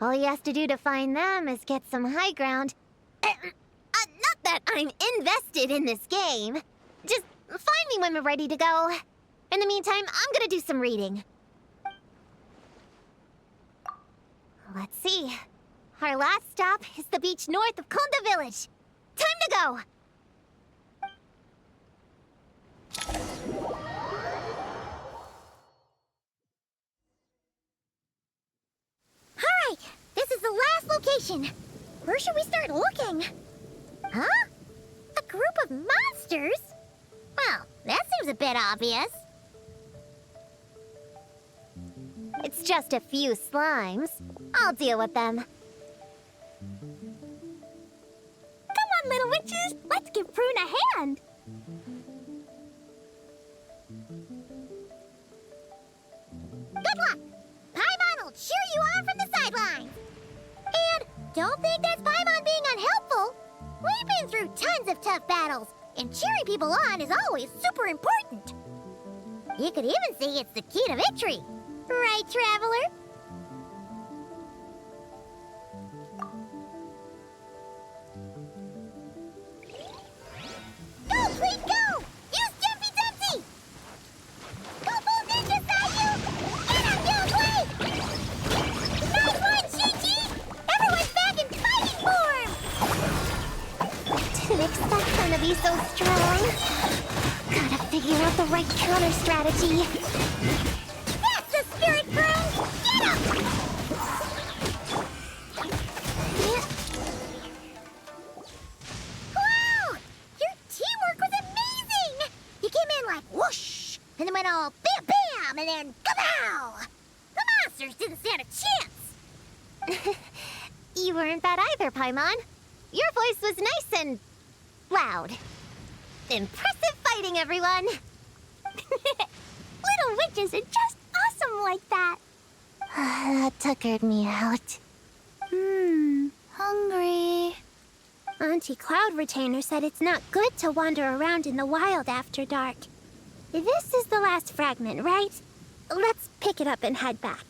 all he has to do to find them is get some high ground. Not that I'm invested in this game. Just find me when we're ready to go. In the meantime, I'm gonna do some reading. Let's see. Our last stop is the beach north of Konda Village. Time to go! Alright, this is the last location. Where should we start looking? Huh? A group of monsters? Well, that seems a bit obvious. It's just a few slimes. I'll deal with them. Come on, little witches! Let's give Prune a hand! Good luck! Paimon will cheer you on from the sidelines! And don't think that's Paimon being unhelpful! We've been through tons of tough battles, and cheering people on is always super important! You could even say it's the key to victory! Right, Traveler? Go, Tweet, go! Use Jumpy Dumpty! Go, Bull Ninja, Sayu! Get up, Yoplay! Nice one, Chi-Chi! Everyone's back in fighting form! Didn't expect them to be so strong. Gotta figure out the right counter strategy. That's the spirit, Prune! Get up! Wow! Your teamwork was amazing! You came in like whoosh, and then went all bam bam, and then kapow! The monsters didn't stand a chance! You weren't bad either, Paimon. Your voice was nice and loud. Impressive fighting, everyone! Little witches are just awesome like that! That tuckered me out. Hungry. Auntie Cloud Retainer said it's not good to wander around in the wild after dark. This is the last fragment, right? Let's pick it up and head back.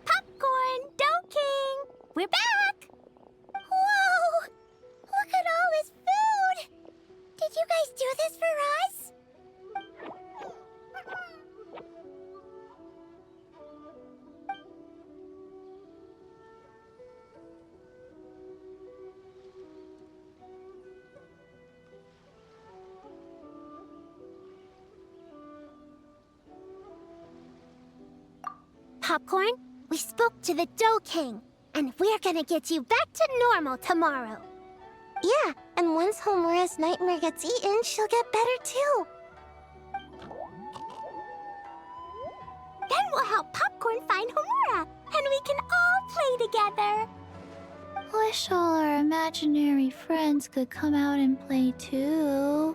Popcorn, Dough King! We're back! Whoa! Look at all this food! Did you guys do this for us? Popcorn. We spoke to the Dough King, and we're gonna get you back to normal tomorrow. Yeah, and once Homura's nightmare gets eaten, she'll get better too. Then we'll help Popcorn find Homura, and we can all play together. Wish all our imaginary friends could come out and play too.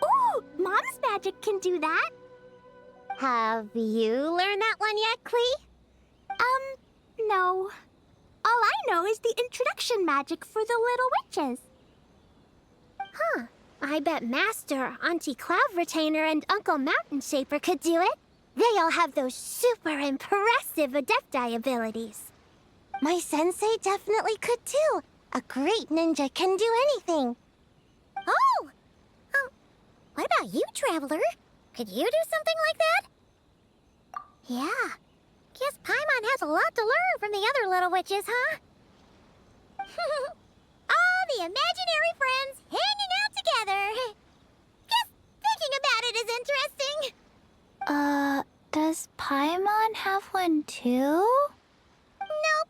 Ooh, Mom's magic can do that. Have you learned that one yet, Klee? No. All I know is the introduction magic for the little witches. Huh. I bet Master, Auntie Cloud Retainer, and Uncle Mountain Shaper could do it. They all have those super impressive Adepti abilities. My sensei definitely could too. A great ninja can do anything. Oh! What about you, Traveler? Could you do something like that? Yeah. Guess Paimon has a lot to learn from the other little witches, huh? All the imaginary friends hanging out together. Just thinking about it is interesting. Does Paimon have one too? Nope.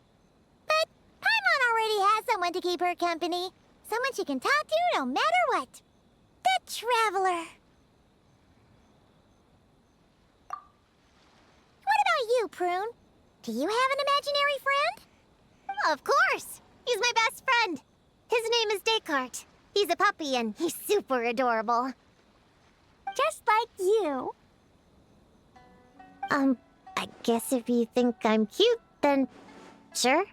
But Paimon already has someone to keep her company. Someone she can talk to no matter what. The Traveler. What about you, Prune? Do you have an imaginary friend? Of course! He's my best friend. His name is Descartes. He's a puppy and he's super adorable. Just like you. I guess if you think I'm cute, then sure.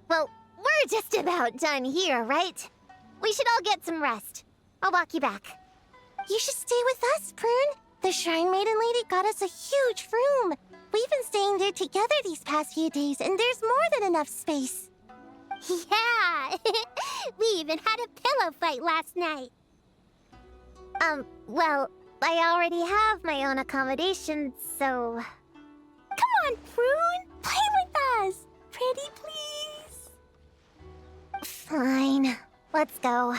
Well, we're just about done here, right? We should all get some rest. I'll walk you back. You should stay with us, Prune. The Shrine Maiden Lady got us a huge room. We've been staying there together these past few days, and there's more than enough space. Yeah. We even had a pillow fight last night. Well, I already have my own accommodation, so... Come on, Prune. Play with us. Pretty please. Fine. Let's go.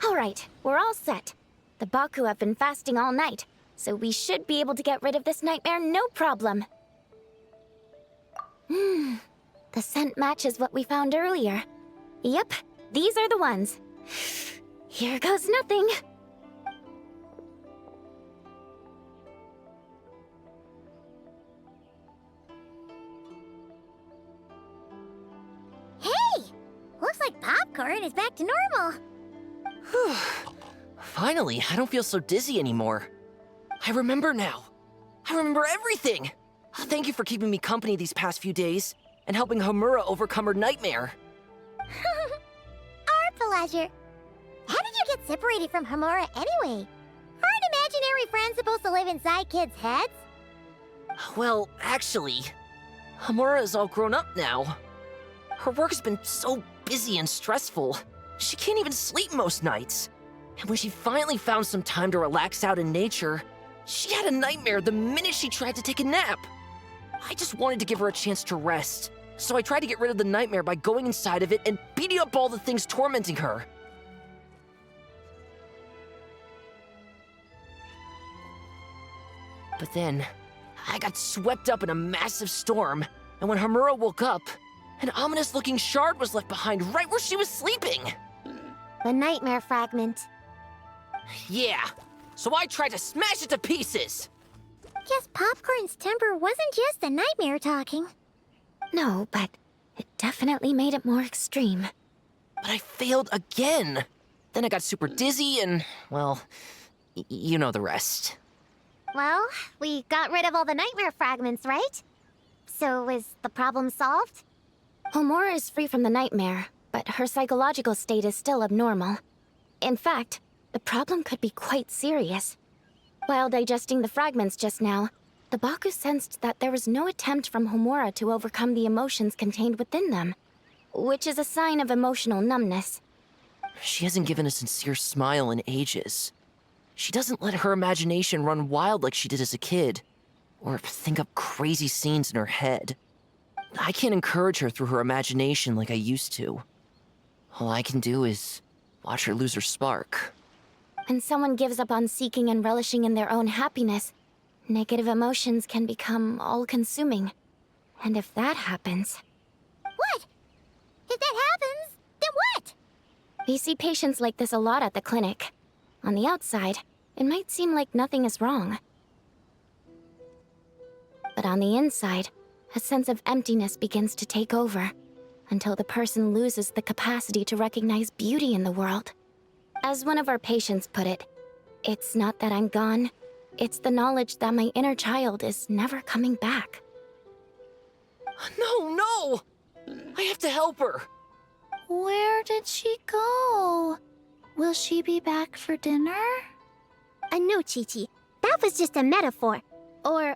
All right, we're all set. The Baku have been fasting all night, so we should be able to get rid of this nightmare no problem. The scent matches what we found earlier. Yep, these are the ones. Here goes nothing. Hey! Looks like Popcorn is back to normal. Whew. Finally, I don't feel so dizzy anymore. I remember now. I remember everything. Thank you for keeping me company these past few days and helping Homura overcome her nightmare. Our pleasure. How did you get separated from Homura anyway? Aren't imaginary friends supposed to live inside kids' heads? Well, actually, Homura is all grown up now. Her work has been so busy and stressful. She can't even sleep most nights. And when she finally found some time to relax out in nature, she had a nightmare the minute she tried to take a nap. I just wanted to give her a chance to rest, so I tried to get rid of the nightmare by going inside of it and beating up all the things tormenting her. But then, I got swept up in a massive storm, and when Homura woke up, an ominous-looking shard was left behind right where she was sleeping. The nightmare fragment. Yeah, so I tried to smash it to pieces. Guess Popcorn's temper wasn't just the nightmare talking. No, but it definitely made it more extreme. But I failed again. Then I got super dizzy and, well, you know the rest. Well, we got rid of all the nightmare fragments, right? So is the problem solved? Homura is free from the nightmare, but her psychological state is still abnormal. In fact, the problem could be quite serious. While digesting the fragments just now, the Baku sensed that there was no attempt from Homura to overcome the emotions contained within them, which is a sign of emotional numbness. She hasn't given a sincere smile in ages. She doesn't let her imagination run wild like she did as a kid, or think up crazy scenes in her head. I can't encourage her through her imagination like I used to. All I can do is watch her lose her spark. When someone gives up on seeking and relishing in their own happiness, negative emotions can become all-consuming. And if that happens... What? If that happens, then what? We see patients like this a lot at the clinic. On the outside, it might seem like nothing is wrong. But on the inside, a sense of emptiness begins to take over, until the person loses the capacity to recognize beauty in the world. As one of our patients put it, it's not that I'm gone, it's the knowledge that my inner child is never coming back. No! I have to help her! Where did she go? Will she be back for dinner? No, Chi-Chi. That was just a metaphor. Or,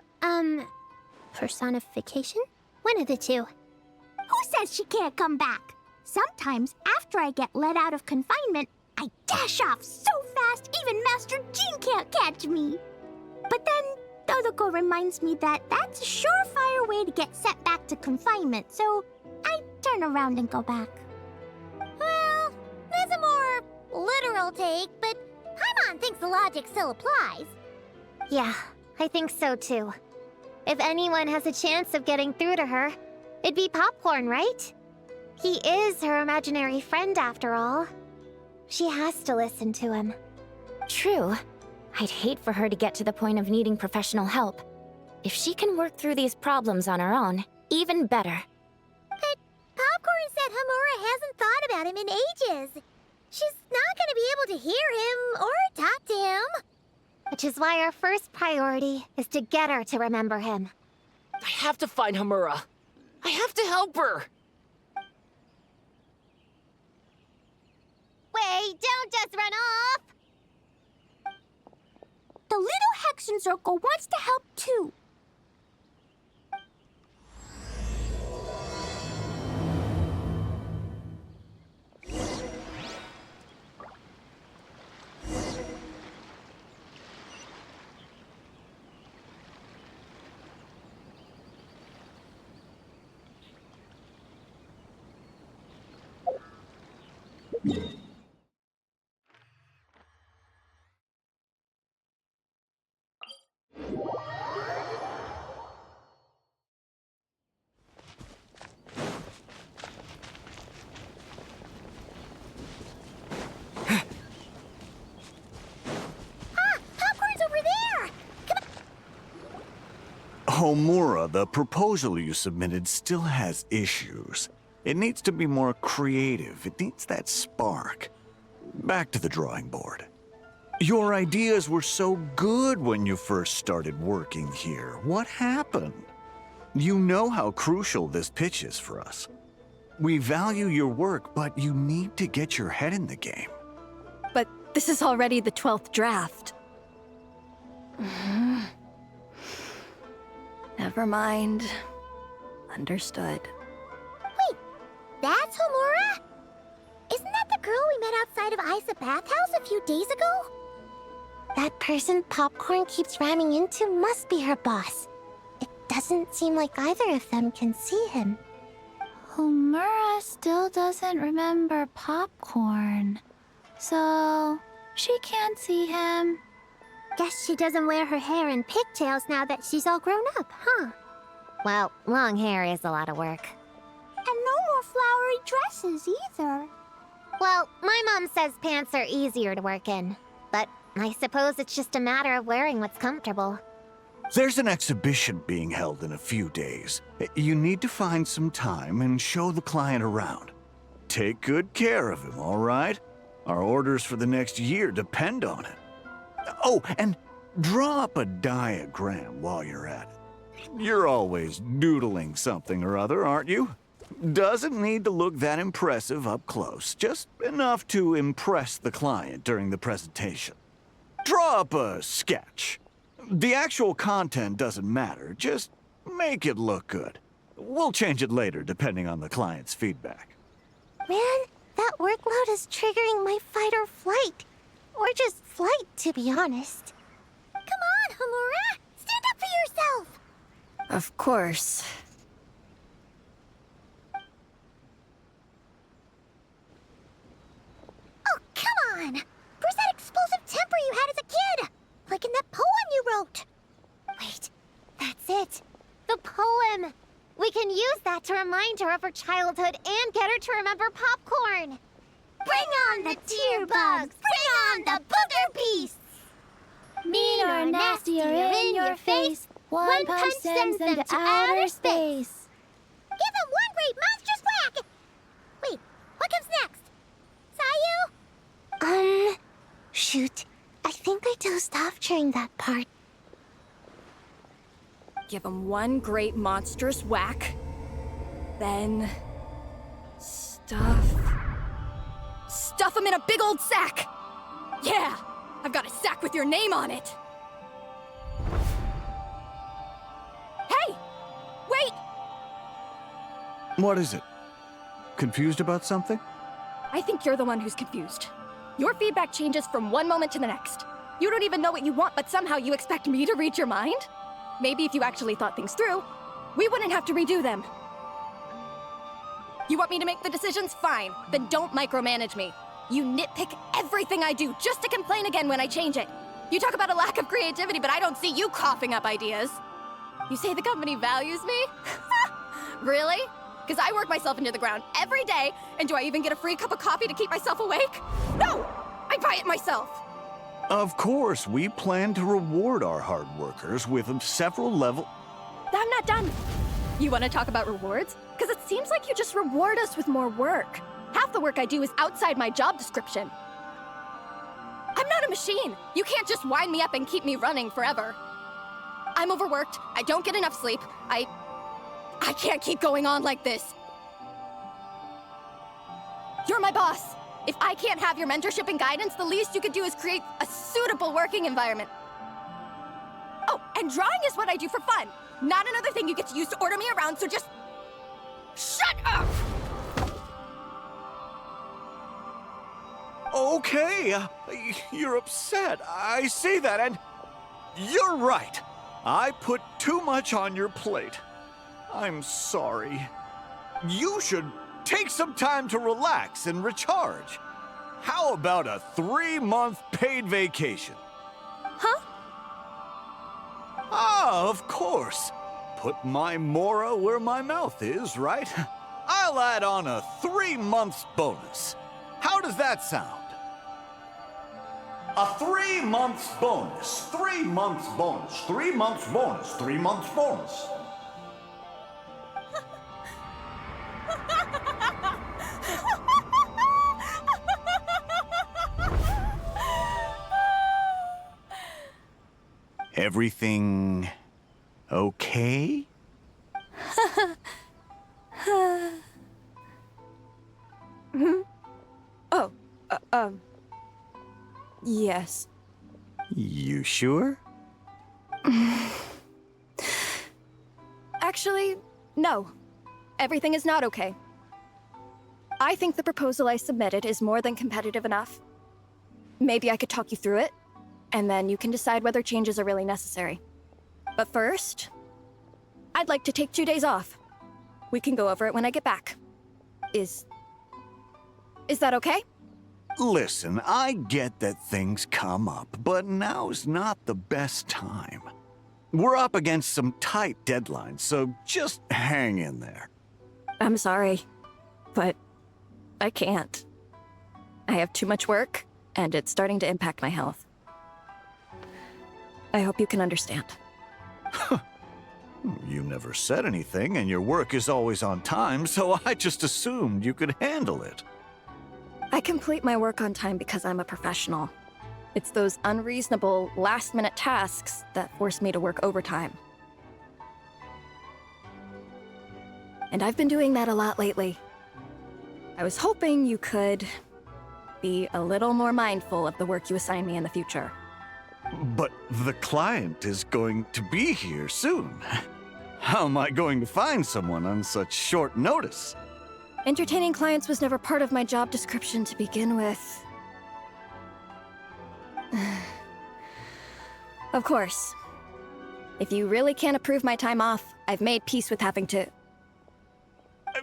personification? One of the two. Who says she can't come back? Sometimes, after I get let out of confinement, I dash off so fast even Master Jean can't catch me. But then, Todoko reminds me that that's a surefire way to get sent back to confinement, so I turn around and go back. Well, there's a more literal take, but Paimon thinks the logic still applies. Yeah, I think so too. If anyone has a chance of getting through to her, it'd be Popcorn, right? He is her imaginary friend after all. She has to listen to him. True. I'd hate for her to get to the point of needing professional help. If she can work through these problems on her own, even better. But Popcorn said Homura hasn't thought about him in ages. She's not gonna be able to hear him or talk to him. Which is why our first priority is to get her to remember him. I have to find Homura. I have to help her! Wait, don't just run off! The little Hexen Circle wants to help too. Popcorn's over there! Homura, the proposal you submitted still has issues. It needs to be more creative. It needs that spark. Back to the drawing board. Your ideas were so good when you first started working here. What happened? You know how crucial this pitch is for us. We value your work, but you need to get your head in the game. But this is already the 12th draft. Never mind. Understood. Wait, that's Homura? Isn't that the girl we met outside of Isa Bathhouse a few days ago? That person Popcorn keeps ramming into must be her boss. It doesn't seem like either of them can see him. Homura still doesn't remember Popcorn. So, she can't see him. Guess she doesn't wear her hair in pigtails now that she's all grown up, huh? Well, long hair is a lot of work. And no more flowery dresses either. Well, my mom says pants are easier to work in. But I suppose it's just a matter of wearing what's comfortable. There's an exhibition being held in a few days. You need to find some time and show the client around. Take good care of him, all right? Our orders for the next year depend on it. Oh, and draw up a diagram while you're at it. You're always doodling something or other, aren't you? Doesn't need to look that impressive up close, just enough to impress the client during the presentation. Draw up a sketch. The actual content doesn't matter, just make it look good. We'll change it later depending on the client's feedback. Man, that workload is triggering my fight or flight. Or just flight, to be honest. Come on, Homura! Stand up for yourself! Of course. Oh, come on! Where's that explosive temper you had as a kid? Like in that poem you wrote. Wait, that's it. The poem. We can use that to remind her of her childhood and get her to remember popcorn. Bring on the tear bugs! Bring on the booger beasts! Mean or nasty or in your face, one punch sends them to outer space. Give them one great monstrous whack! Wait, what comes next? Sayu? Shoot. I think I dozed off during that part. Give him one great monstrous whack. Then... Stuff him in a big old sack! Yeah! I've got a sack with your name on it! Hey! Wait! What is it? Confused about something? I think you're the one who's confused. Your feedback changes from one moment to the next. You don't even know what you want, but somehow you expect me to read your mind? Maybe if you actually thought things through, we wouldn't have to redo them. You want me to make the decisions? Fine. Then don't micromanage me. You nitpick everything I do just to complain again when I change it. You talk about a lack of creativity, but I don't see you coughing up ideas. You say the company values me? Really? Because I work myself into the ground every day, and do I even get a free cup of coffee to keep myself awake? No! I buy it myself! Of course, we plan to reward our hard workers with several level... I'm not done. You want to talk about rewards? Because it seems like you just reward us with more work. Half the work I do is outside my job description. I'm not a machine. You can't just wind me up and keep me running forever. I'm overworked. I don't get enough sleep. I can't keep going on like this. You're my boss. If I can't have your mentorship and guidance, the least you could do is create a suitable working environment. Oh, and drawing is what I do for fun. Not another thing you get to use to order me around, so just... shut up! Okay, you're upset. I see that, and you're right. I put too much on your plate. I'm sorry. You should take some time to relax and recharge. How about a 3-month paid vacation? Huh? Ah, of course. Put my mora where my mouth is, right? I'll add on a 3 months bonus. How does that sound? A 3 months bonus, 3 months bonus, 3 months bonus, 3 months bonus. Everything okay? Oh, yes. You sure? Actually, no. Everything is not okay. I think the proposal I submitted is more than competitive enough. Maybe I could talk you through it, and then you can decide whether changes are really necessary. But first, I'd like to take 2 days off. We can go over it when I get back. Is that okay? Listen, I get that things come up, but now's not the best time. We're up against some tight deadlines, so just hang in there. I'm sorry, but I can't. I have too much work, and it's starting to impact my health. I hope you can understand. You never said anything, and your work is always on time, so I just assumed you could handle it. I complete my work on time because I'm a professional. It's those unreasonable, last-minute tasks that force me to work overtime. And I've been doing that a lot lately. I was hoping you could be a little more mindful of the work you assign me in the future. But the client is going to be here soon. How am I going to find someone on such short notice? Entertaining clients was never part of my job description to begin with. Of course. If you really can't approve my time off, I've made peace with having to...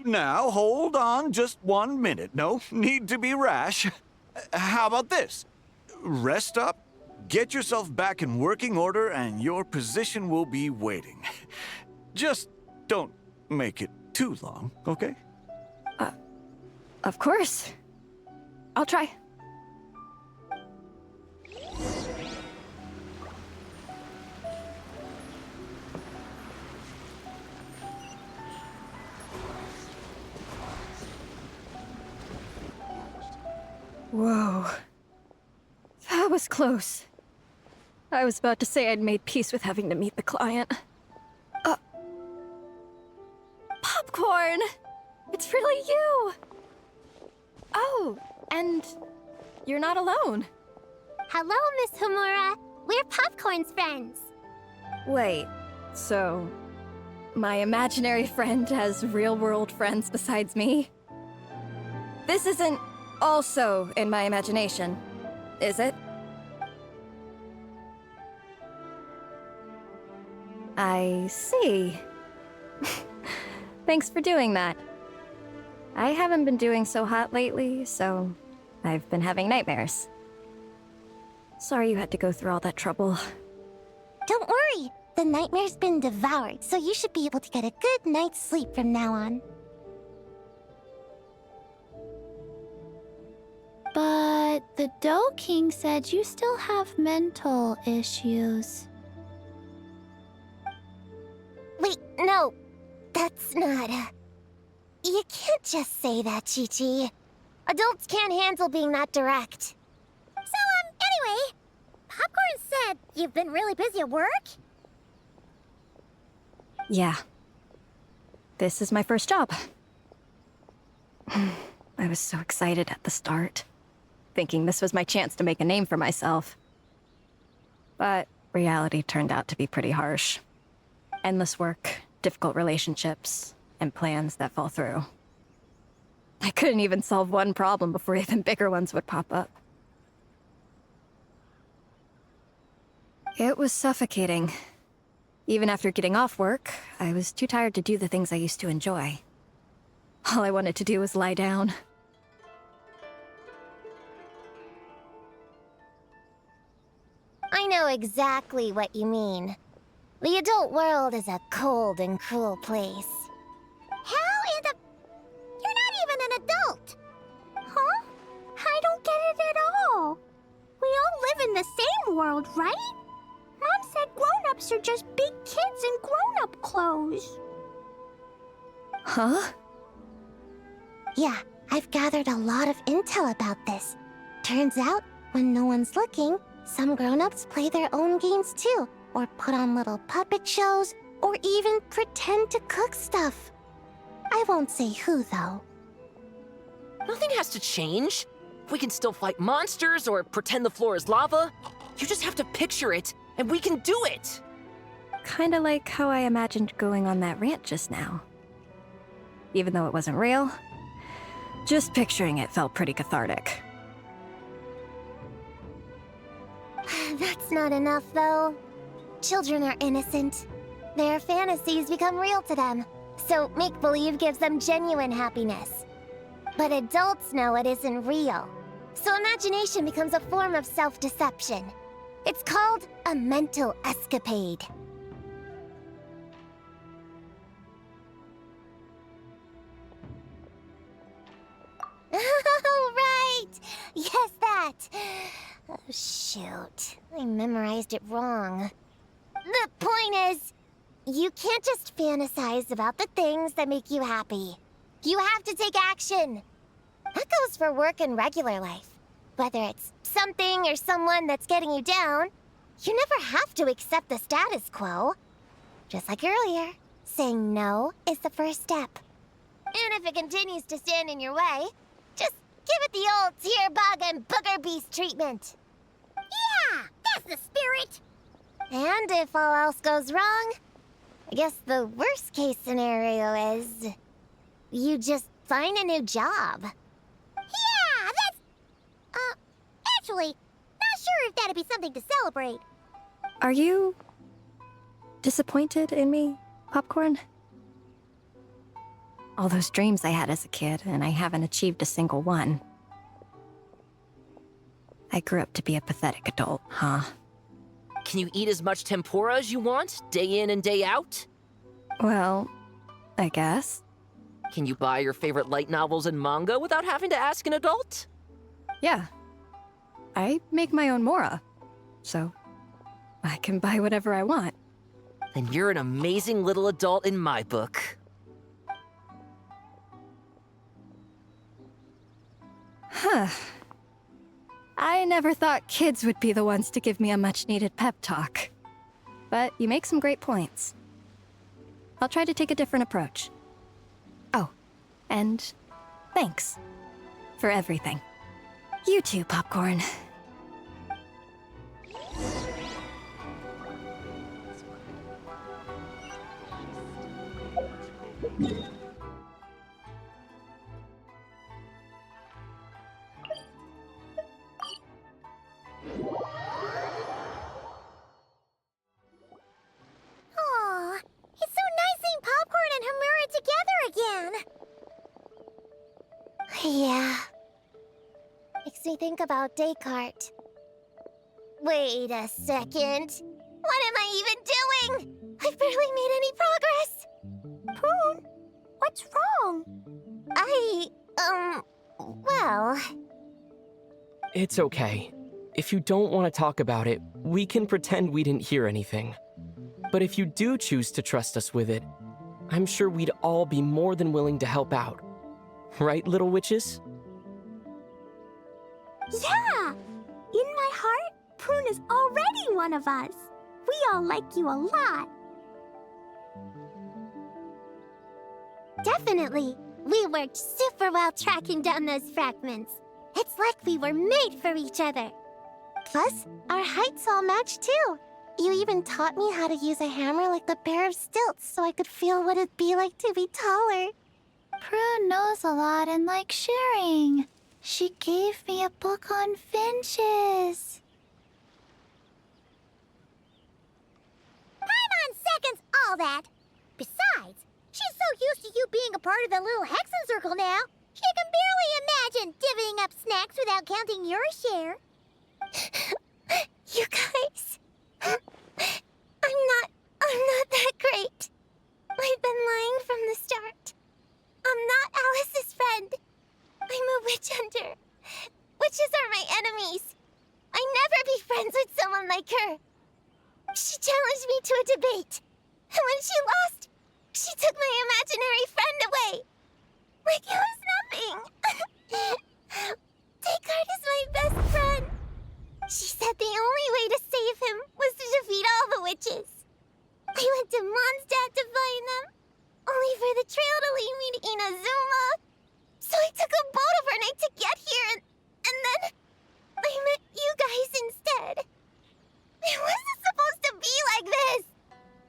Now, hold on just 1 minute. No need to be rash. How about this? Rest up, get yourself back in working order, and your position will be waiting. Just don't make it too long, okay? Of course. I'll try. Whoa. That was close. I was about to say I'd made peace with having to meet the client. Popcorn! It's really you! Oh, and you're not alone. Hello, Miss Homura. We're Popcorn's friends. Wait, so my imaginary friend has real-world friends besides me? This isn't also in my imagination, is it? I see. Thanks for doing that. I haven't been doing so hot lately, so I've been having nightmares. Sorry you had to go through all that trouble. Don't worry. The nightmare's been devoured, so you should be able to get a good night's sleep from now on. But the Dough King said you still have mental issues. Wait, no. That's not... You can't just say that, Chi-Chi. Adults can't handle being that direct. So, anyway, Popcorn said you've been really busy at work? Yeah. This is my first job. I was so excited at the start, thinking this was my chance to make a name for myself. But reality turned out to be pretty harsh. Endless work, difficult relationships, and plans that fall through. I couldn't even solve one problem before even bigger ones would pop up. It was suffocating. Even after getting off work, I was too tired to do the things I used to enjoy. All I wanted to do was lie down. I know exactly what you mean. The adult world is a cold and cruel place. How in the... You're not even an adult! Huh? I don't get it at all. We all live in the same world, right? Mom said grown-ups are just big kids in grown-up clothes. Huh? Yeah, I've gathered a lot of intel about this. Turns out, when no one's looking, some grown-ups play their own games too, or put on little puppet shows, or even pretend to cook stuff. I won't say who, though. Nothing has to change. We can still fight monsters or pretend the floor is lava. You just have to picture it, and we can do it! Kinda like how I imagined going on that rant just now. Even though it wasn't real, just picturing it felt pretty cathartic. That's not enough, though. Children are innocent. Their fantasies become real to them, so make-believe gives them genuine happiness. But adults know it isn't real, so imagination becomes a form of self-deception. It's called a mental escapade. Oh, right! Yes, that! Oh, shoot. I memorized it wrong. The point is, you can't just fantasize about the things that make you happy. You have to take action. That goes for work and regular life. Whether it's something or someone that's getting you down, you never have to accept the status quo. Just like earlier, saying no is the first step. And if it continues to stand in your way, just give it the old tear bug and booger beast treatment. Yeah, that's the spirit! And if all else goes wrong, I guess the worst case scenario is you just find a new job. Yeah, that's... actually, not sure if that'd be something to celebrate. Are you disappointed in me, Popcorn? All those dreams I had as a kid, and I haven't achieved a single one. I grew up to be a pathetic adult, huh? Can you eat as much tempura as you want, day in and day out? Well, I guess. Can you buy your favorite light novels and manga without having to ask an adult? Yeah. I make my own mora, so I can buy whatever I want. Then you're an amazing little adult in my book. Huh. I never thought kids would be the ones to give me a much-needed pep talk. But you make some great points. I'll try to take a different approach. Oh, and thanks for everything. You too, Popcorn. Aw, it's so nice seeing Popcorn and Hamura together again. Yeah. Makes me think about Descartes. Wait a second. What am I even doing? I've barely made any progress. Prune, what's wrong? Well... It's okay. If you don't want to talk about it, we can pretend we didn't hear anything. But if you do choose to trust us with it, I'm sure we'd all be more than willing to help out. Right, little witches? Yeah! In my heart, Prune is already one of us. We all like you a lot. Definitely. We worked super well tracking down those fragments. It's like we were made for each other. Plus, our heights all match too. You even taught me how to use a hammer like the Bear of Stilts so I could feel what it'd be like to be taller. Prune knows a lot and likes sharing. She gave me a book on finches. Paimon seconds all that. Besides, she's so used to you being a part of the little Hexen Circle now, she can barely imagine divvying up snacks without counting your share. You guys, I'm not that great. I've been lying from the start. I'm not Alice's friend. I'm a witch hunter. Witches are my enemies. I never be friends with someone like her. She challenged me to a debate. And when she lost, she took my imaginary friend away. Like it was nothing. Descartes is my best friend. She said the only way to save him was to defeat all the witches. I went to Mondstadt to find them, only for the trail to lead me to Inazuma. So I took a boat overnight to get here, and then I met you guys instead. It wasn't supposed to be like this.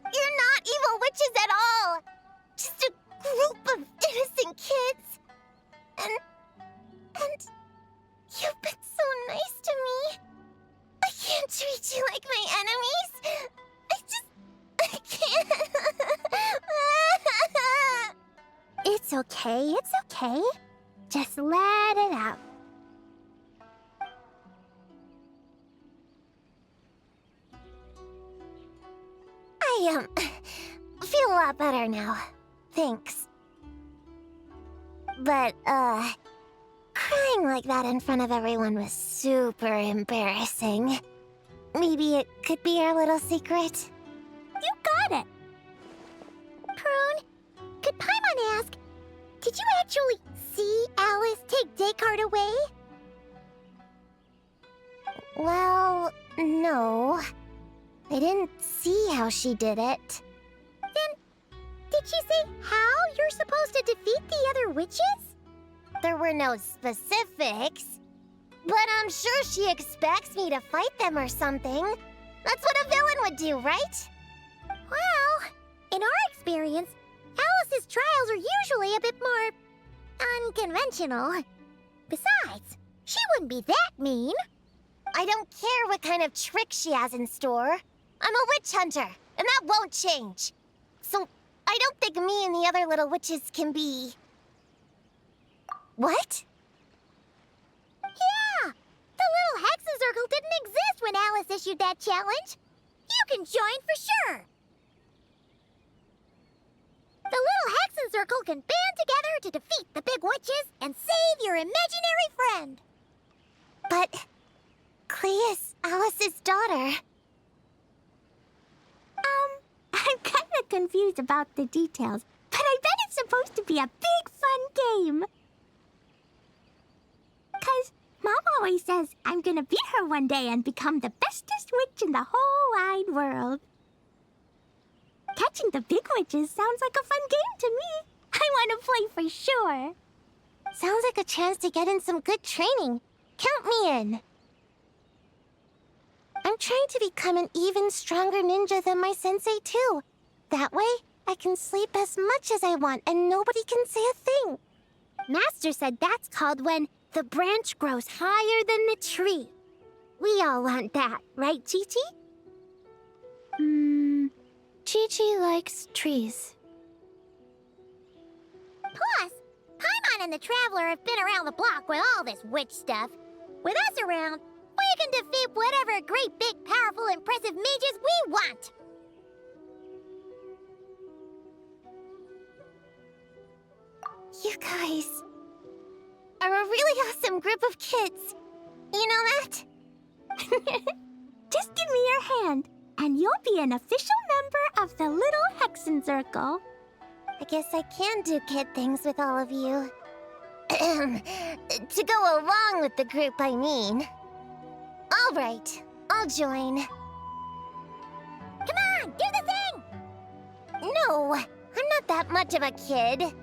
You're not evil witches at all. Just a group of innocent kids. And you've been so nice to me. I can't treat you like my enemies. I can't. It's okay, it's okay. Just let it out. I, feel a lot better now. Thanks. But, crying like that in front of everyone was super embarrassing. Maybe it could be our little secret? You got it. Prune, could Paimon ask, did you actually see Alice take Descartes away? Well, no. I didn't see how she did it. Then, did she say how you're supposed to defeat the other witches? There were no specifics. But I'm sure she expects me to fight them or something. That's what a villain would do, right? Well, in our experience, Alice's trials are usually a bit more unconventional. Besides, she wouldn't be that mean. I don't care what kind of trick she has in store. I'm a witch hunter, and that won't change. So, I don't think me and the other little witches can be... What? Yeah! The little Hexen Circle didn't exist when Alice issued that challenge. You can join for sure. The little Hexen Circle can band together to defeat the big witches and save your imaginary friend. But... Clea's Alice's daughter. I'm kinda confused about the details, but I bet it's supposed to be a big fun game. 'Cause Mom always says I'm gonna beat her one day and become the bestest witch in the whole wide world. Catching the big witches sounds like a fun game to me. I want to play for sure. Sounds like a chance to get in some good training. Count me in. I'm trying to become an even stronger ninja than my sensei, too. That way, I can sleep as much as I want and nobody can say a thing. Master said that's called when the branch grows higher than the tree. We all want that, right, Chi-Chi? Chi-Chi likes trees. Plus, Paimon and the Traveler have been around the block with all this witch stuff. With us around, we can defeat whatever great, big, powerful, impressive mages we want. You guys are a really awesome group of kids. You know that? Just give me your hand, and you'll be an official member of the Little Hexen Circle. I guess I can do kid things with all of you. To go along with the group, I mean. All right, I'll join. Come on, do the thing! No, I'm not that much of a kid.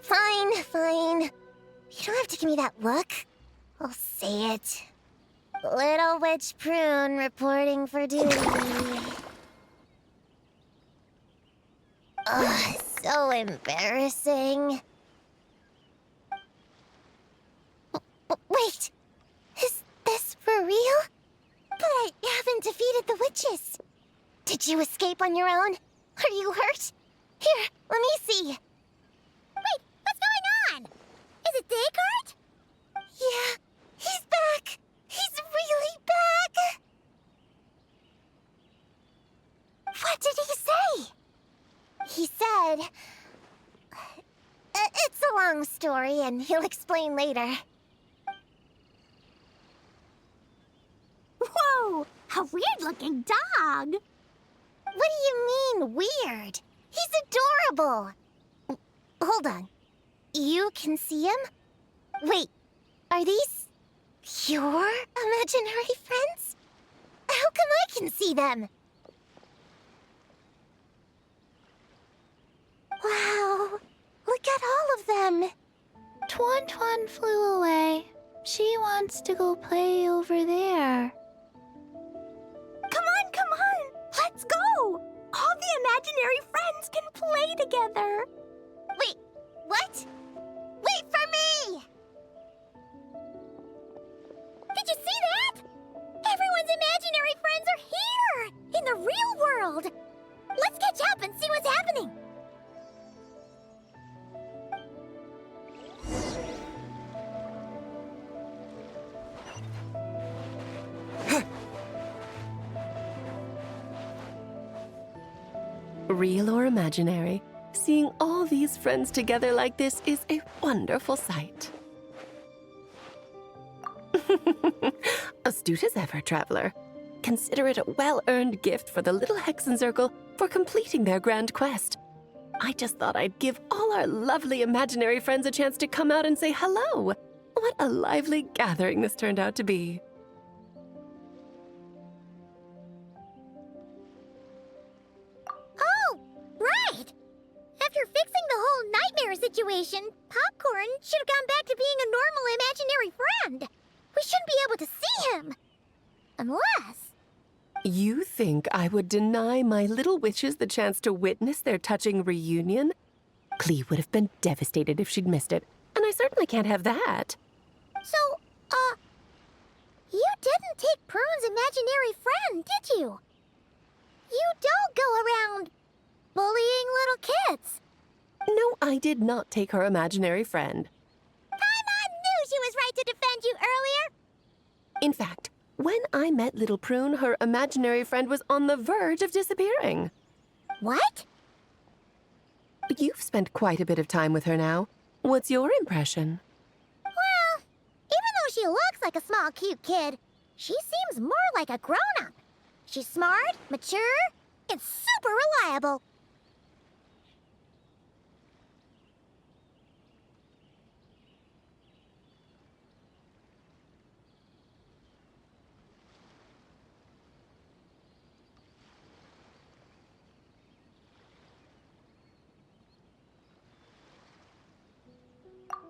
Fine. You don't have to give me that look. I'll say it. Little Witch Prune reporting for duty. Ugh, so embarrassing. Wait, is this for real? But I haven't defeated the witches. Did you escape on your own? Are you hurt? Here, let me see. Wait, what's going on? Is it Descartes? Yeah, he's back. He's really back. What did he say? He said... it's a long story, and he'll explain later. Whoa, a weird-looking dog. What do you mean, weird? He's adorable. Hold on. You can see him? Wait, are these your imaginary friends? How come I can see them? Wow, look at all of them. Tuan flew away. She wants to go play over there. Come on! Let's go! All the imaginary friends can play together. Wait, what? Wait for me! Did you see that? Everyone's imaginary friends are here! In the real world! Let's catch up and see what's happening! Real or imaginary, seeing all these friends together like this is a wonderful sight. Astute as ever, traveler. Consider it a well-earned gift for the Little Hexen Circle for completing their grand quest. I just thought I'd give all our lovely imaginary friends a chance to come out and say hello. What a lively gathering this turned out to be. Oh, right! After fixing the whole nightmare situation, Popcorn should have gone back to being a normal imaginary friend. We shouldn't be able to see him. Unless... You think I would deny my little witches the chance to witness their touching reunion? Clee would have been devastated if she'd missed it, and I certainly can't have that. So, you didn't take Prune's imaginary friend, did you? You don't go around bullying little kids. No, I did not take her imaginary friend. Paimon knew she was right to defend you earlier. In fact, when I met little Prune, her imaginary friend was on the verge of disappearing. What? You've spent quite a bit of time with her now. What's your impression? Well, even though she looks like a small, cute kid, she seems more like a grown-up. She's smart, mature, and super reliable.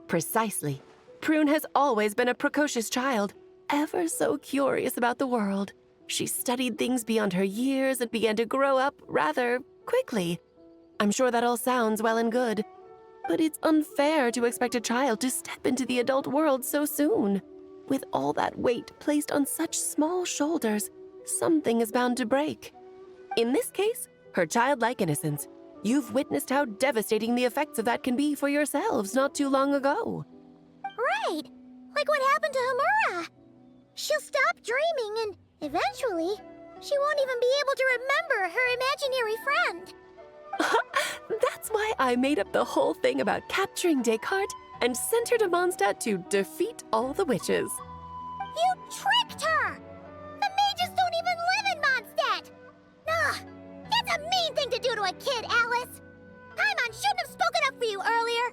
Precisely. Prune has always been a precocious child, ever so curious about the world. She studied things beyond her years and began to grow up rather quickly. I'm sure that all sounds well and good, but it's unfair to expect a child to step into the adult world so soon. With all that weight placed on such small shoulders, something is bound to break. In this case, her childlike innocence. You've witnessed how devastating the effects of that can be for yourselves not too long ago. Right, like what happened to Hamura. She'll stop dreaming and eventually, she won't even be able to remember her imaginary friend. That's why I made up the whole thing about capturing Descartes and sent her to Mondstadt to defeat all the witches. You tricked her! The mages don't even live in Mondstadt! Ugh, that's a mean thing to do to a kid, Alice! Paimon shouldn't have spoken up for you earlier!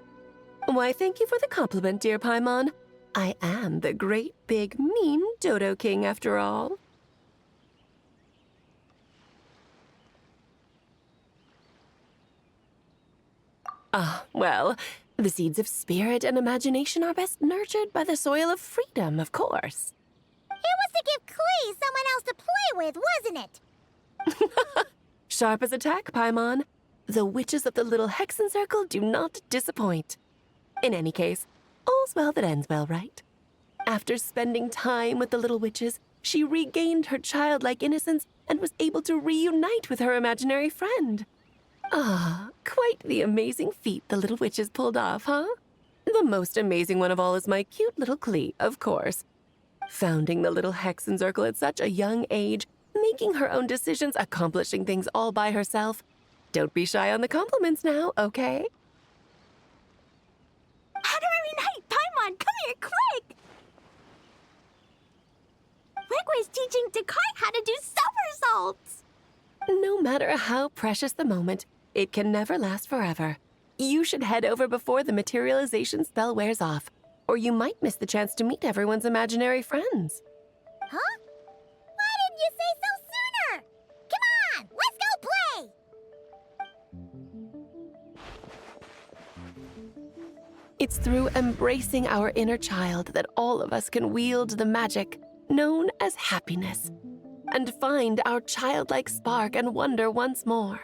Why, thank you for the compliment, dear Paimon. I am the great, big, mean Dodo King, after all. Well, the seeds of spirit and imagination are best nurtured by the soil of freedom, of course. It was to give Clee someone else to play with, wasn't it? Sharp as a tack, Paimon. The witches of the Little Hexen Circle do not disappoint. In any case, all's well that ends well, right? After spending time with the little witches, she regained her childlike innocence and was able to reunite with her imaginary friend. Ah, quite the amazing feat the little witches pulled off, huh? The most amazing one of all is my cute little Clee, of course. Founding the Little Hexen Circle at such a young age, making her own decisions, accomplishing things all by herself. Don't be shy on the compliments now, okay? How do I reunite? Paimon, come here, quick! Wigwa is teaching Descartes how to do somersaults! No matter how precious the moment, it can never last forever. You should head over before the materialization spell wears off, or you might miss the chance to meet everyone's imaginary friends. Huh? Why didn't you say so sooner? Come on, let's go play! It's through embracing our inner child that all of us can wield the magic known as happiness and find our childlike spark and wonder once more.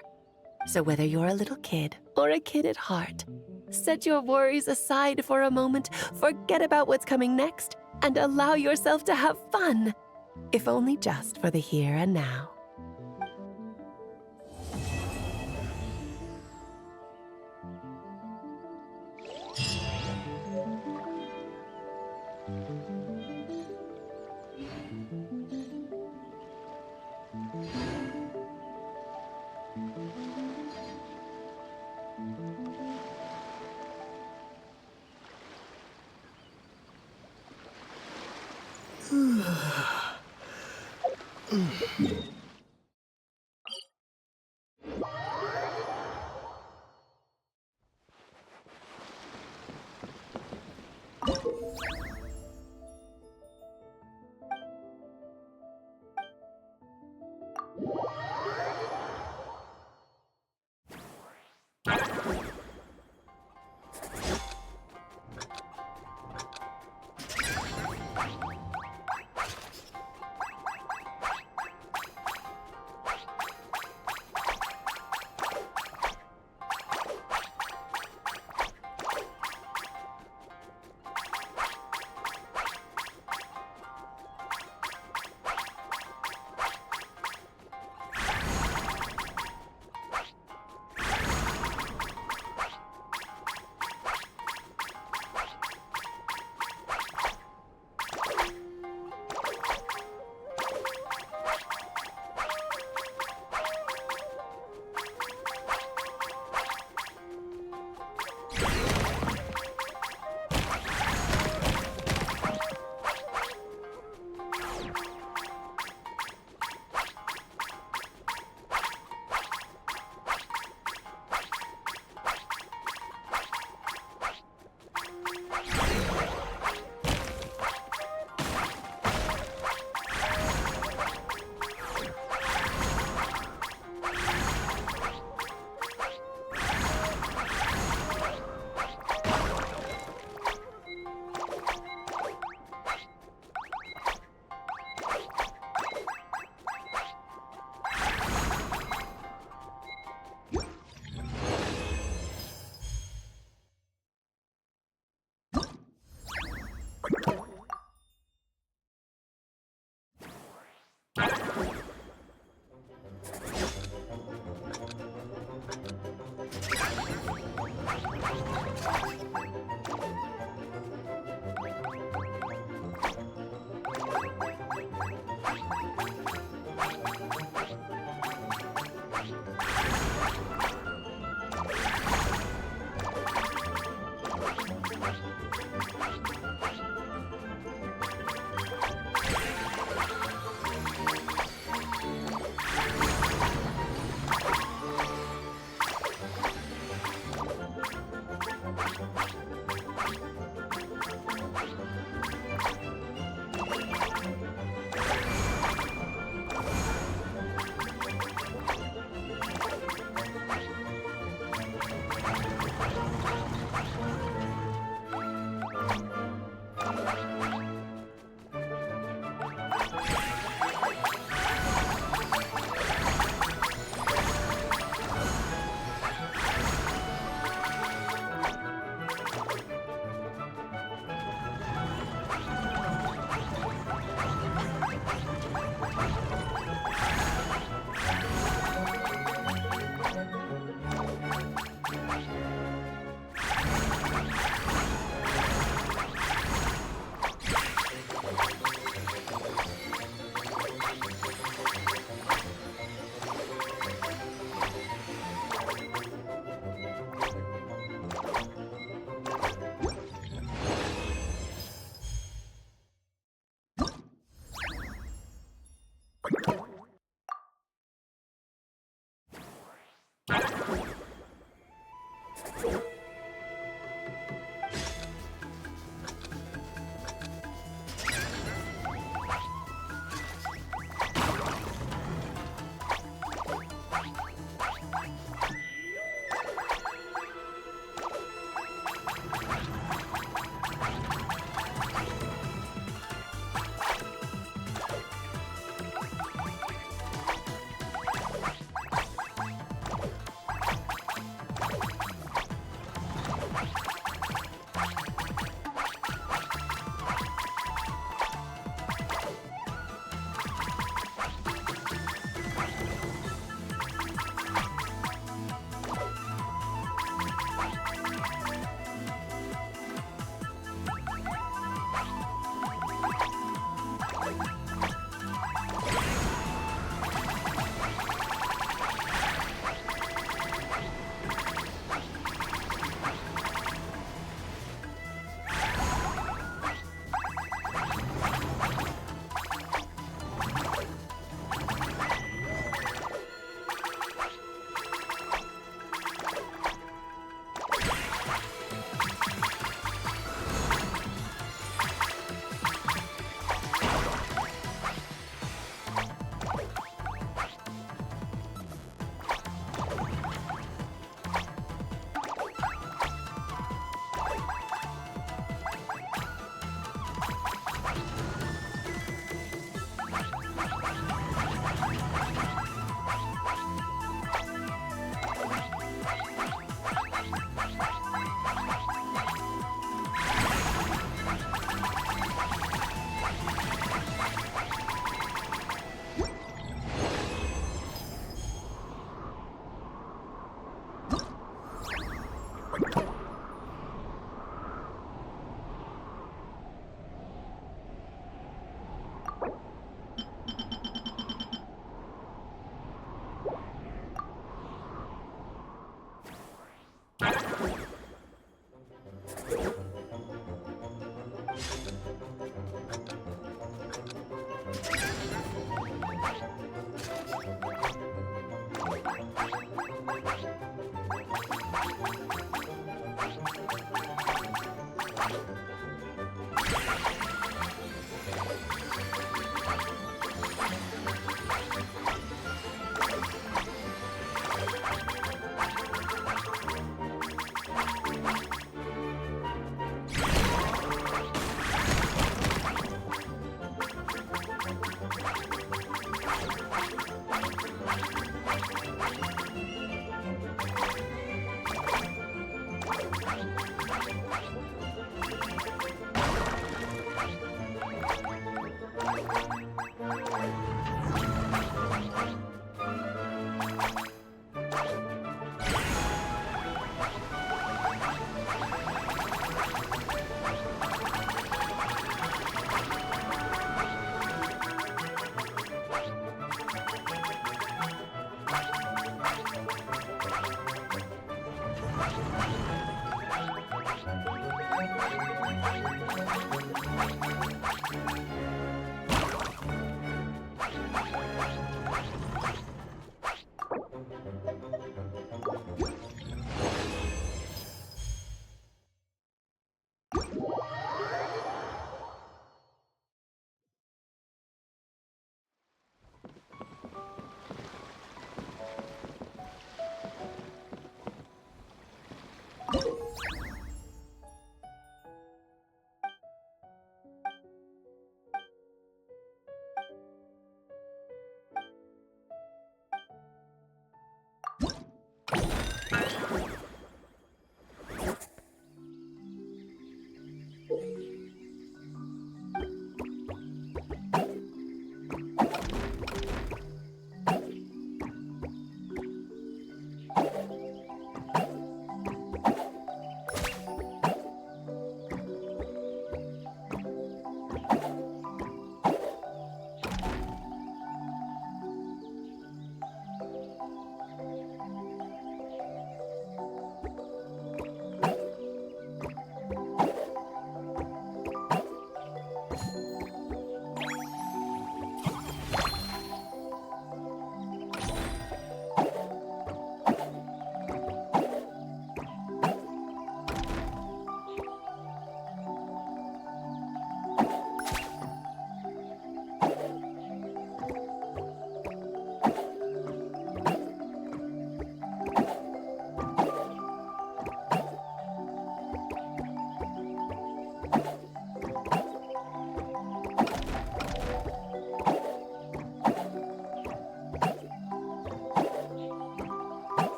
So whether you're a little kid or a kid at heart, set your worries aside for a moment, forget about what's coming next, and allow yourself to have fun, if only just for the here and now.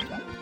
Huh?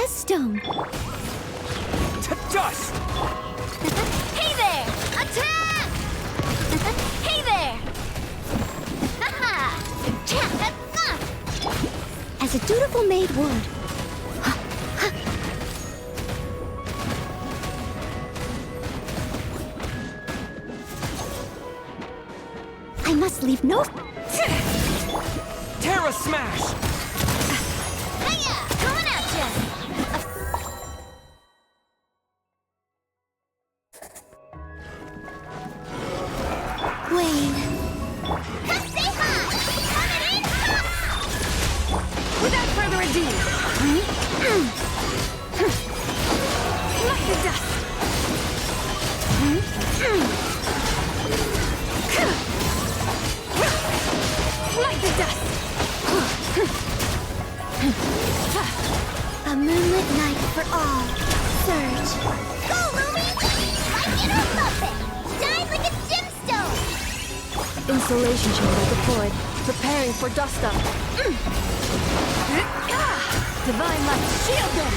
S-Stone. To dust! Hey there! Attack! Hey there! Haha! As a dutiful maid would. I must leave no... Terra Smash! Hiya! Coming at ya! Wayne. Say hi! Coming in hot! Without further ado, like the dust. Like the dust. A moonlit night for all. Surge. Go, Ruby! Like in her muffin! Shine like a gemstone! Insulation chamber deployed. Preparing for dust up. Divine light, shield them!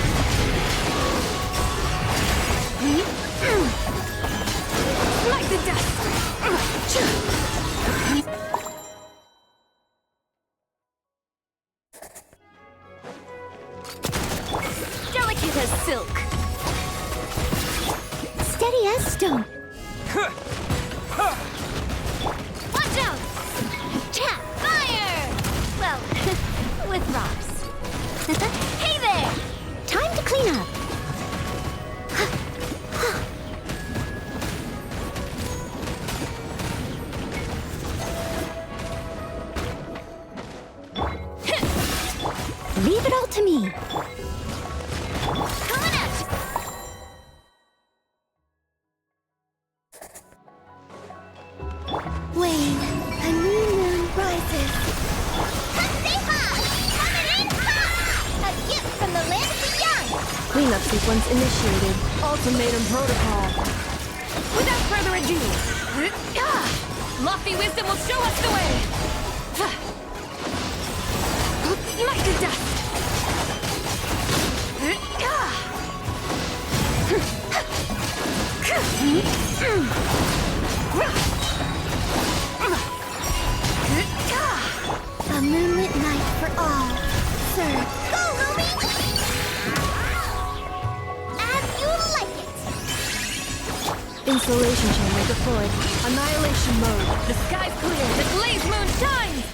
Like the dust. Delicate as silk. Steady as stone. Watch out! Chat fire! Well, with rocks. Hey there! Time to clean up. Leave it all to me. Coming at you! Wayne, a new moon rises. Say hi! Coming in hot! A gift from the land of the young! Cleanup sequence initiated. Ultimatum protocol. Without further ado, lofty wisdom will show us the way. Like the dust. A moonlit night for all. Surge. Go, Ruby! As you like it! Insulation chamber deployed. Annihilation mode. The sky's clear, the blaze moon shines!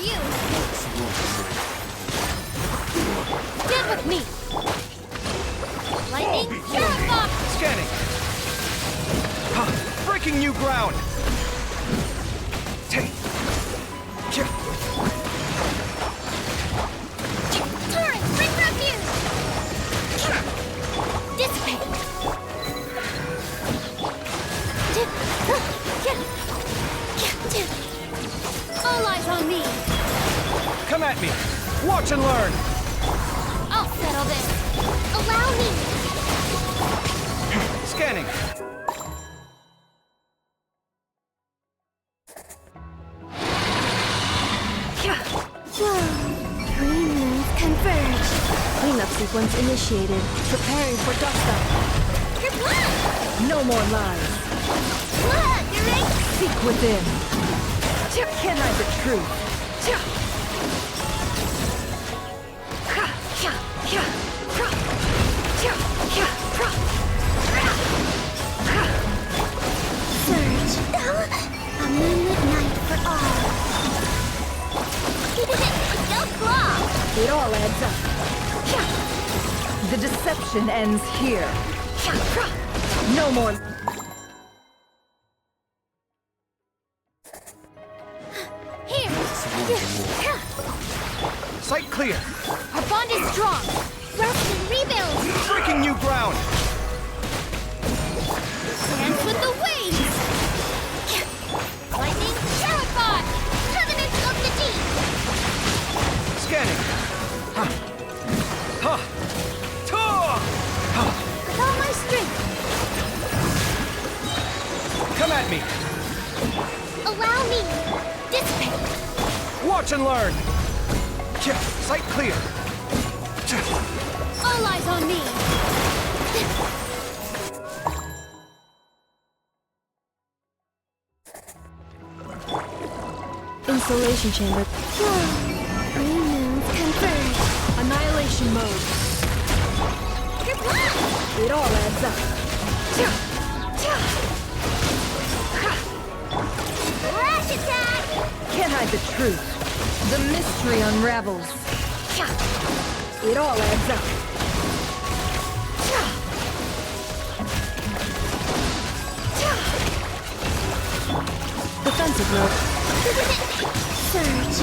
you! Get with me! Lightning, Purify! Scanning. Breaking new ground. Take. Torrent, bring refuge! Dissipate! All eyes on me! Come at me. Watch and learn. I'll settle this! Allow me! Scanning. Three moons converge! Cleanup sequence initiated. Preparing for dust-up. Your blood! No more lies. Blood, you're right! Seek within. Can't hide the truth. Surge. A moonlit night for all. Go claw! It all adds up. The deception ends here. No more. Here! Sight clear. Our bond is strong! Rest and rebuild! Breaking new ground. Dance with the waves! Lightning, Purify! Covenant of the deep! Scanning. With all my strength! Come at me. Allow me! Dissipate! Watch and learn. Sight clear. All eyes on me. Insulation chamber. Three moons converge! Annihilation mode. Your blood! It all adds up. Flash attack! Can't hide the truth. The mystery unravels. It all adds up. Defensive mode. Surge!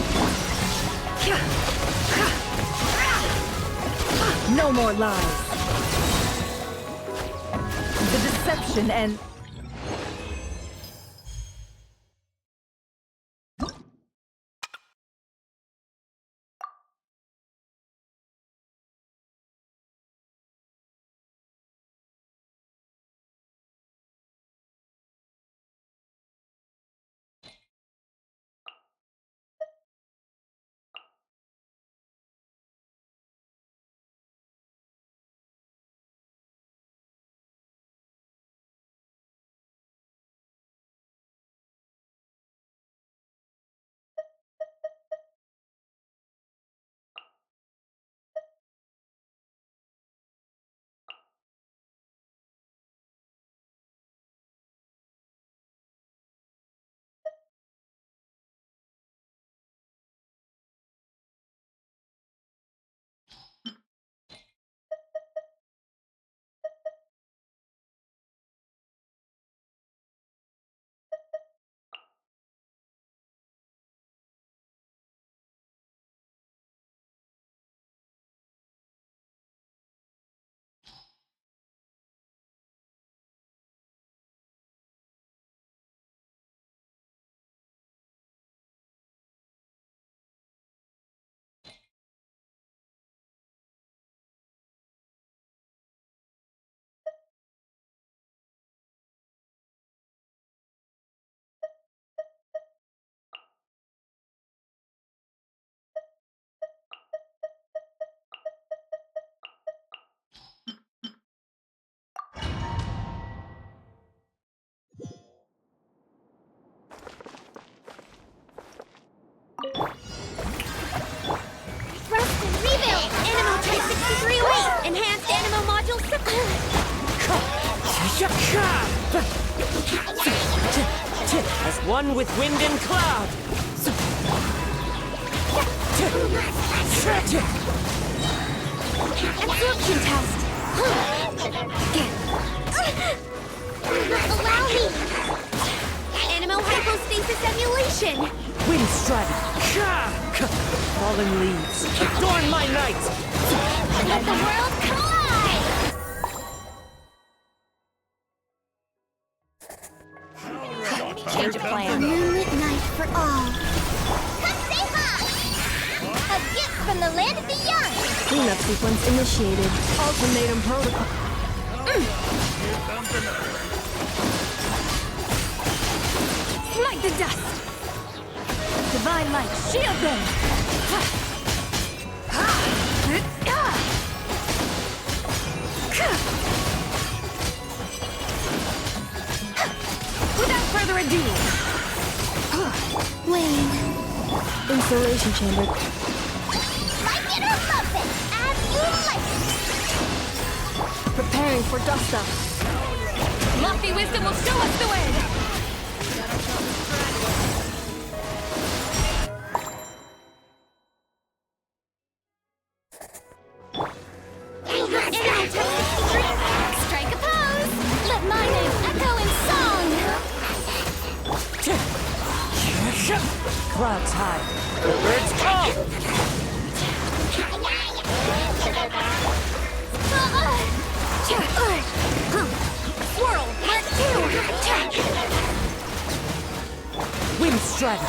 No more lies. The deception and... Rest and rebuild! Animo Type 6308! Enhanced Animo Module As one with wind and cloud. Absorption test. Allow me! Animal hypostasis emulation. Wind strike! Falling leaves, adorn my night! Let the world collide! Change of plan. Moonlit night for all. Kaseha! A gift from the land of the young! Cleanup sequence initiated. Ultimatum protocol. Smite the dust. Divine light, shield them. Without further ado. Wayne. Installation chamber. Like it or love it, as you like. Preparing for dust up. Lofty wisdom will show us the way. Strike a pose! Let my name echo in song! Clouds high, the birds call! Swirl, let two. Wind strike!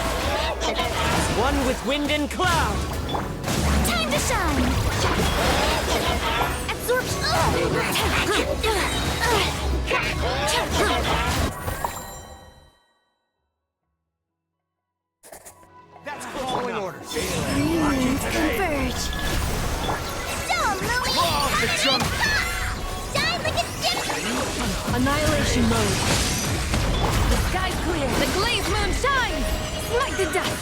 One with wind and cloud! Time to shine! That's following orders. Moons converge. Show 'em, Lily! The jump. Shine like a gem! Annihilation mode. The sky's clear. The glazed moon shines. Smite the dust.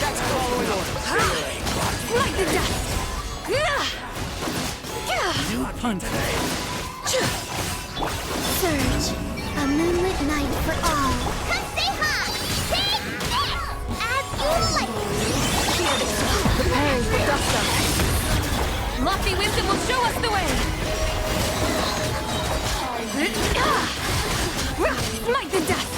That's following orders. Smite the dust. New pun today. Surge, a moonlit night for all. Kaseha! Take this! As you like! Preparing for dust up. Lofty wisdom will show us the way. Smite the dust.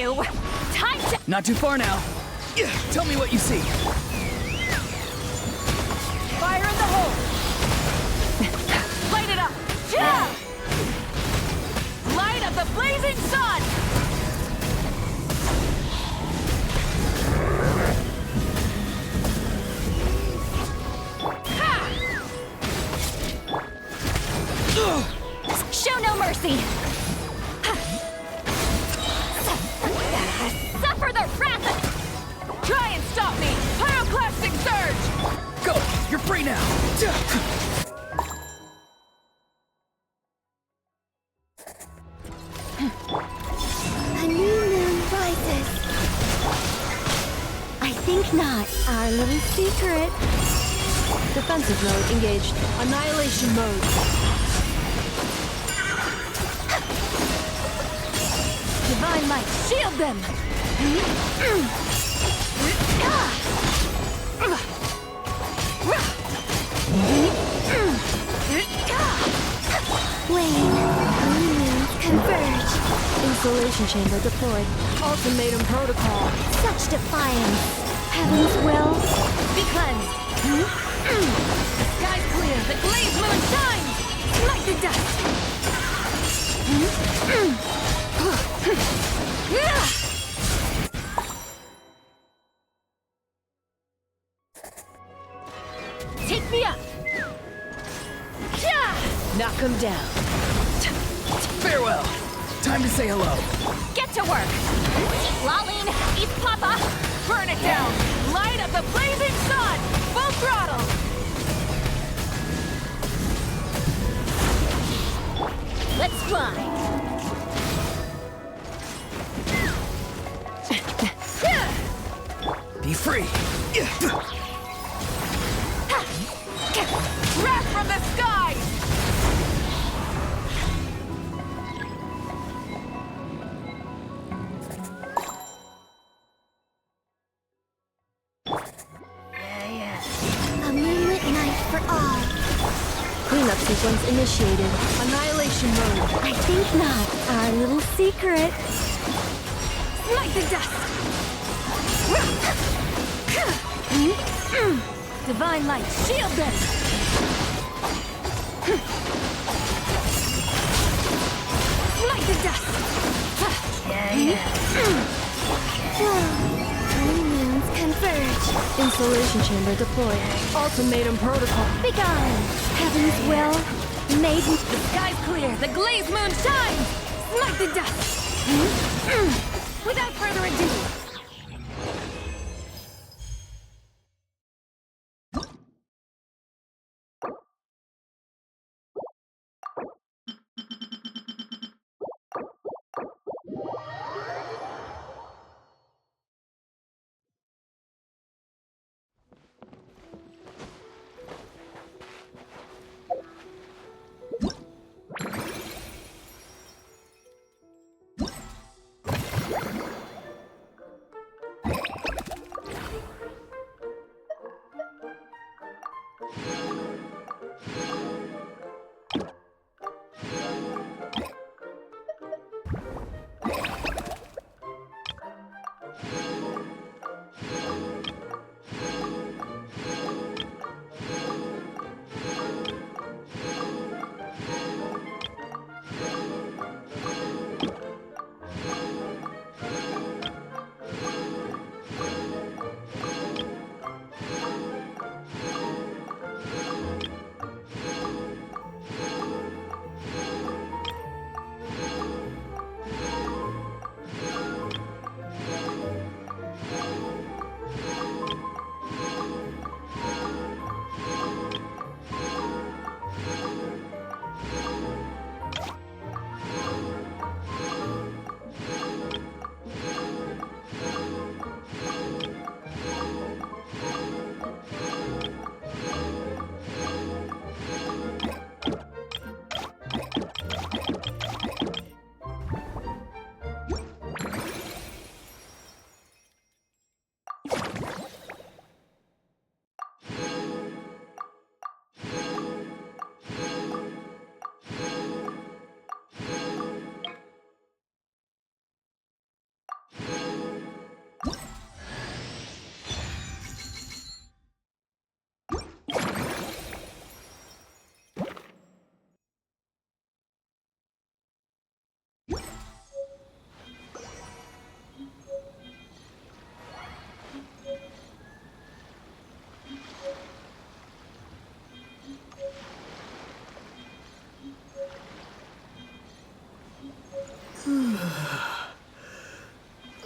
you! Time to— Not too far now. Yeah, tell me what you see. Fire in the hole! Light it up! Yeah! Light of the blazing sun! Show no mercy! Suffer the wrath of— Try and stop me! Pyroclastic surge! Go! You're free now! A new moon rises. I think not. Our little secret. Defensive mode engaged. Annihilation mode. Divine light, shield them! Wayne, moons converge. Installation chamber deployed. Ultimatum protocol. Such defiance. Heaven's will be cleansed. The sky's clear. The glazed moon shines. Smite the dust. Take me up! Knock him down. Farewell! Time to say hello. Get to work! Laline, eat Papa! Burn it down! Light of the blazing sun! Full throttle! Let's fly! Be free! Wrath from the skies! A moonlit night for all. Cleanup sequence initiated. Annihilation mode. I think not. Our little secret. Smite the dust! Divine light, shield them! Smite the dust! Three moons converge. Installation chamber deployed. Ultimatum protocol begun. Heaven's will, maiden. The sky's clear! The glazed moon shines! Smite the dust! Without further ado,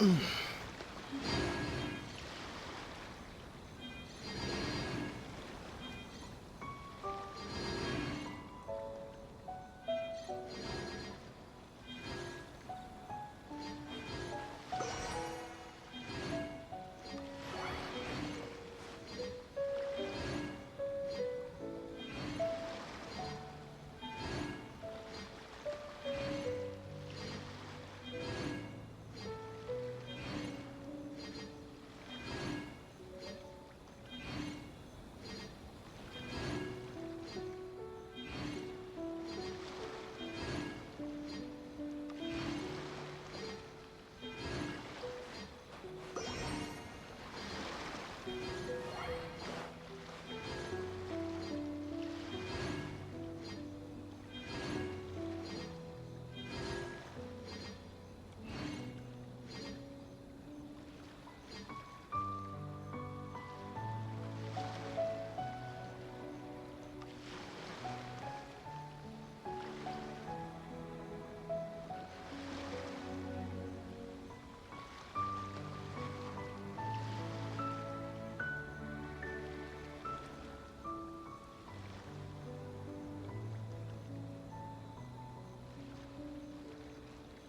Mm.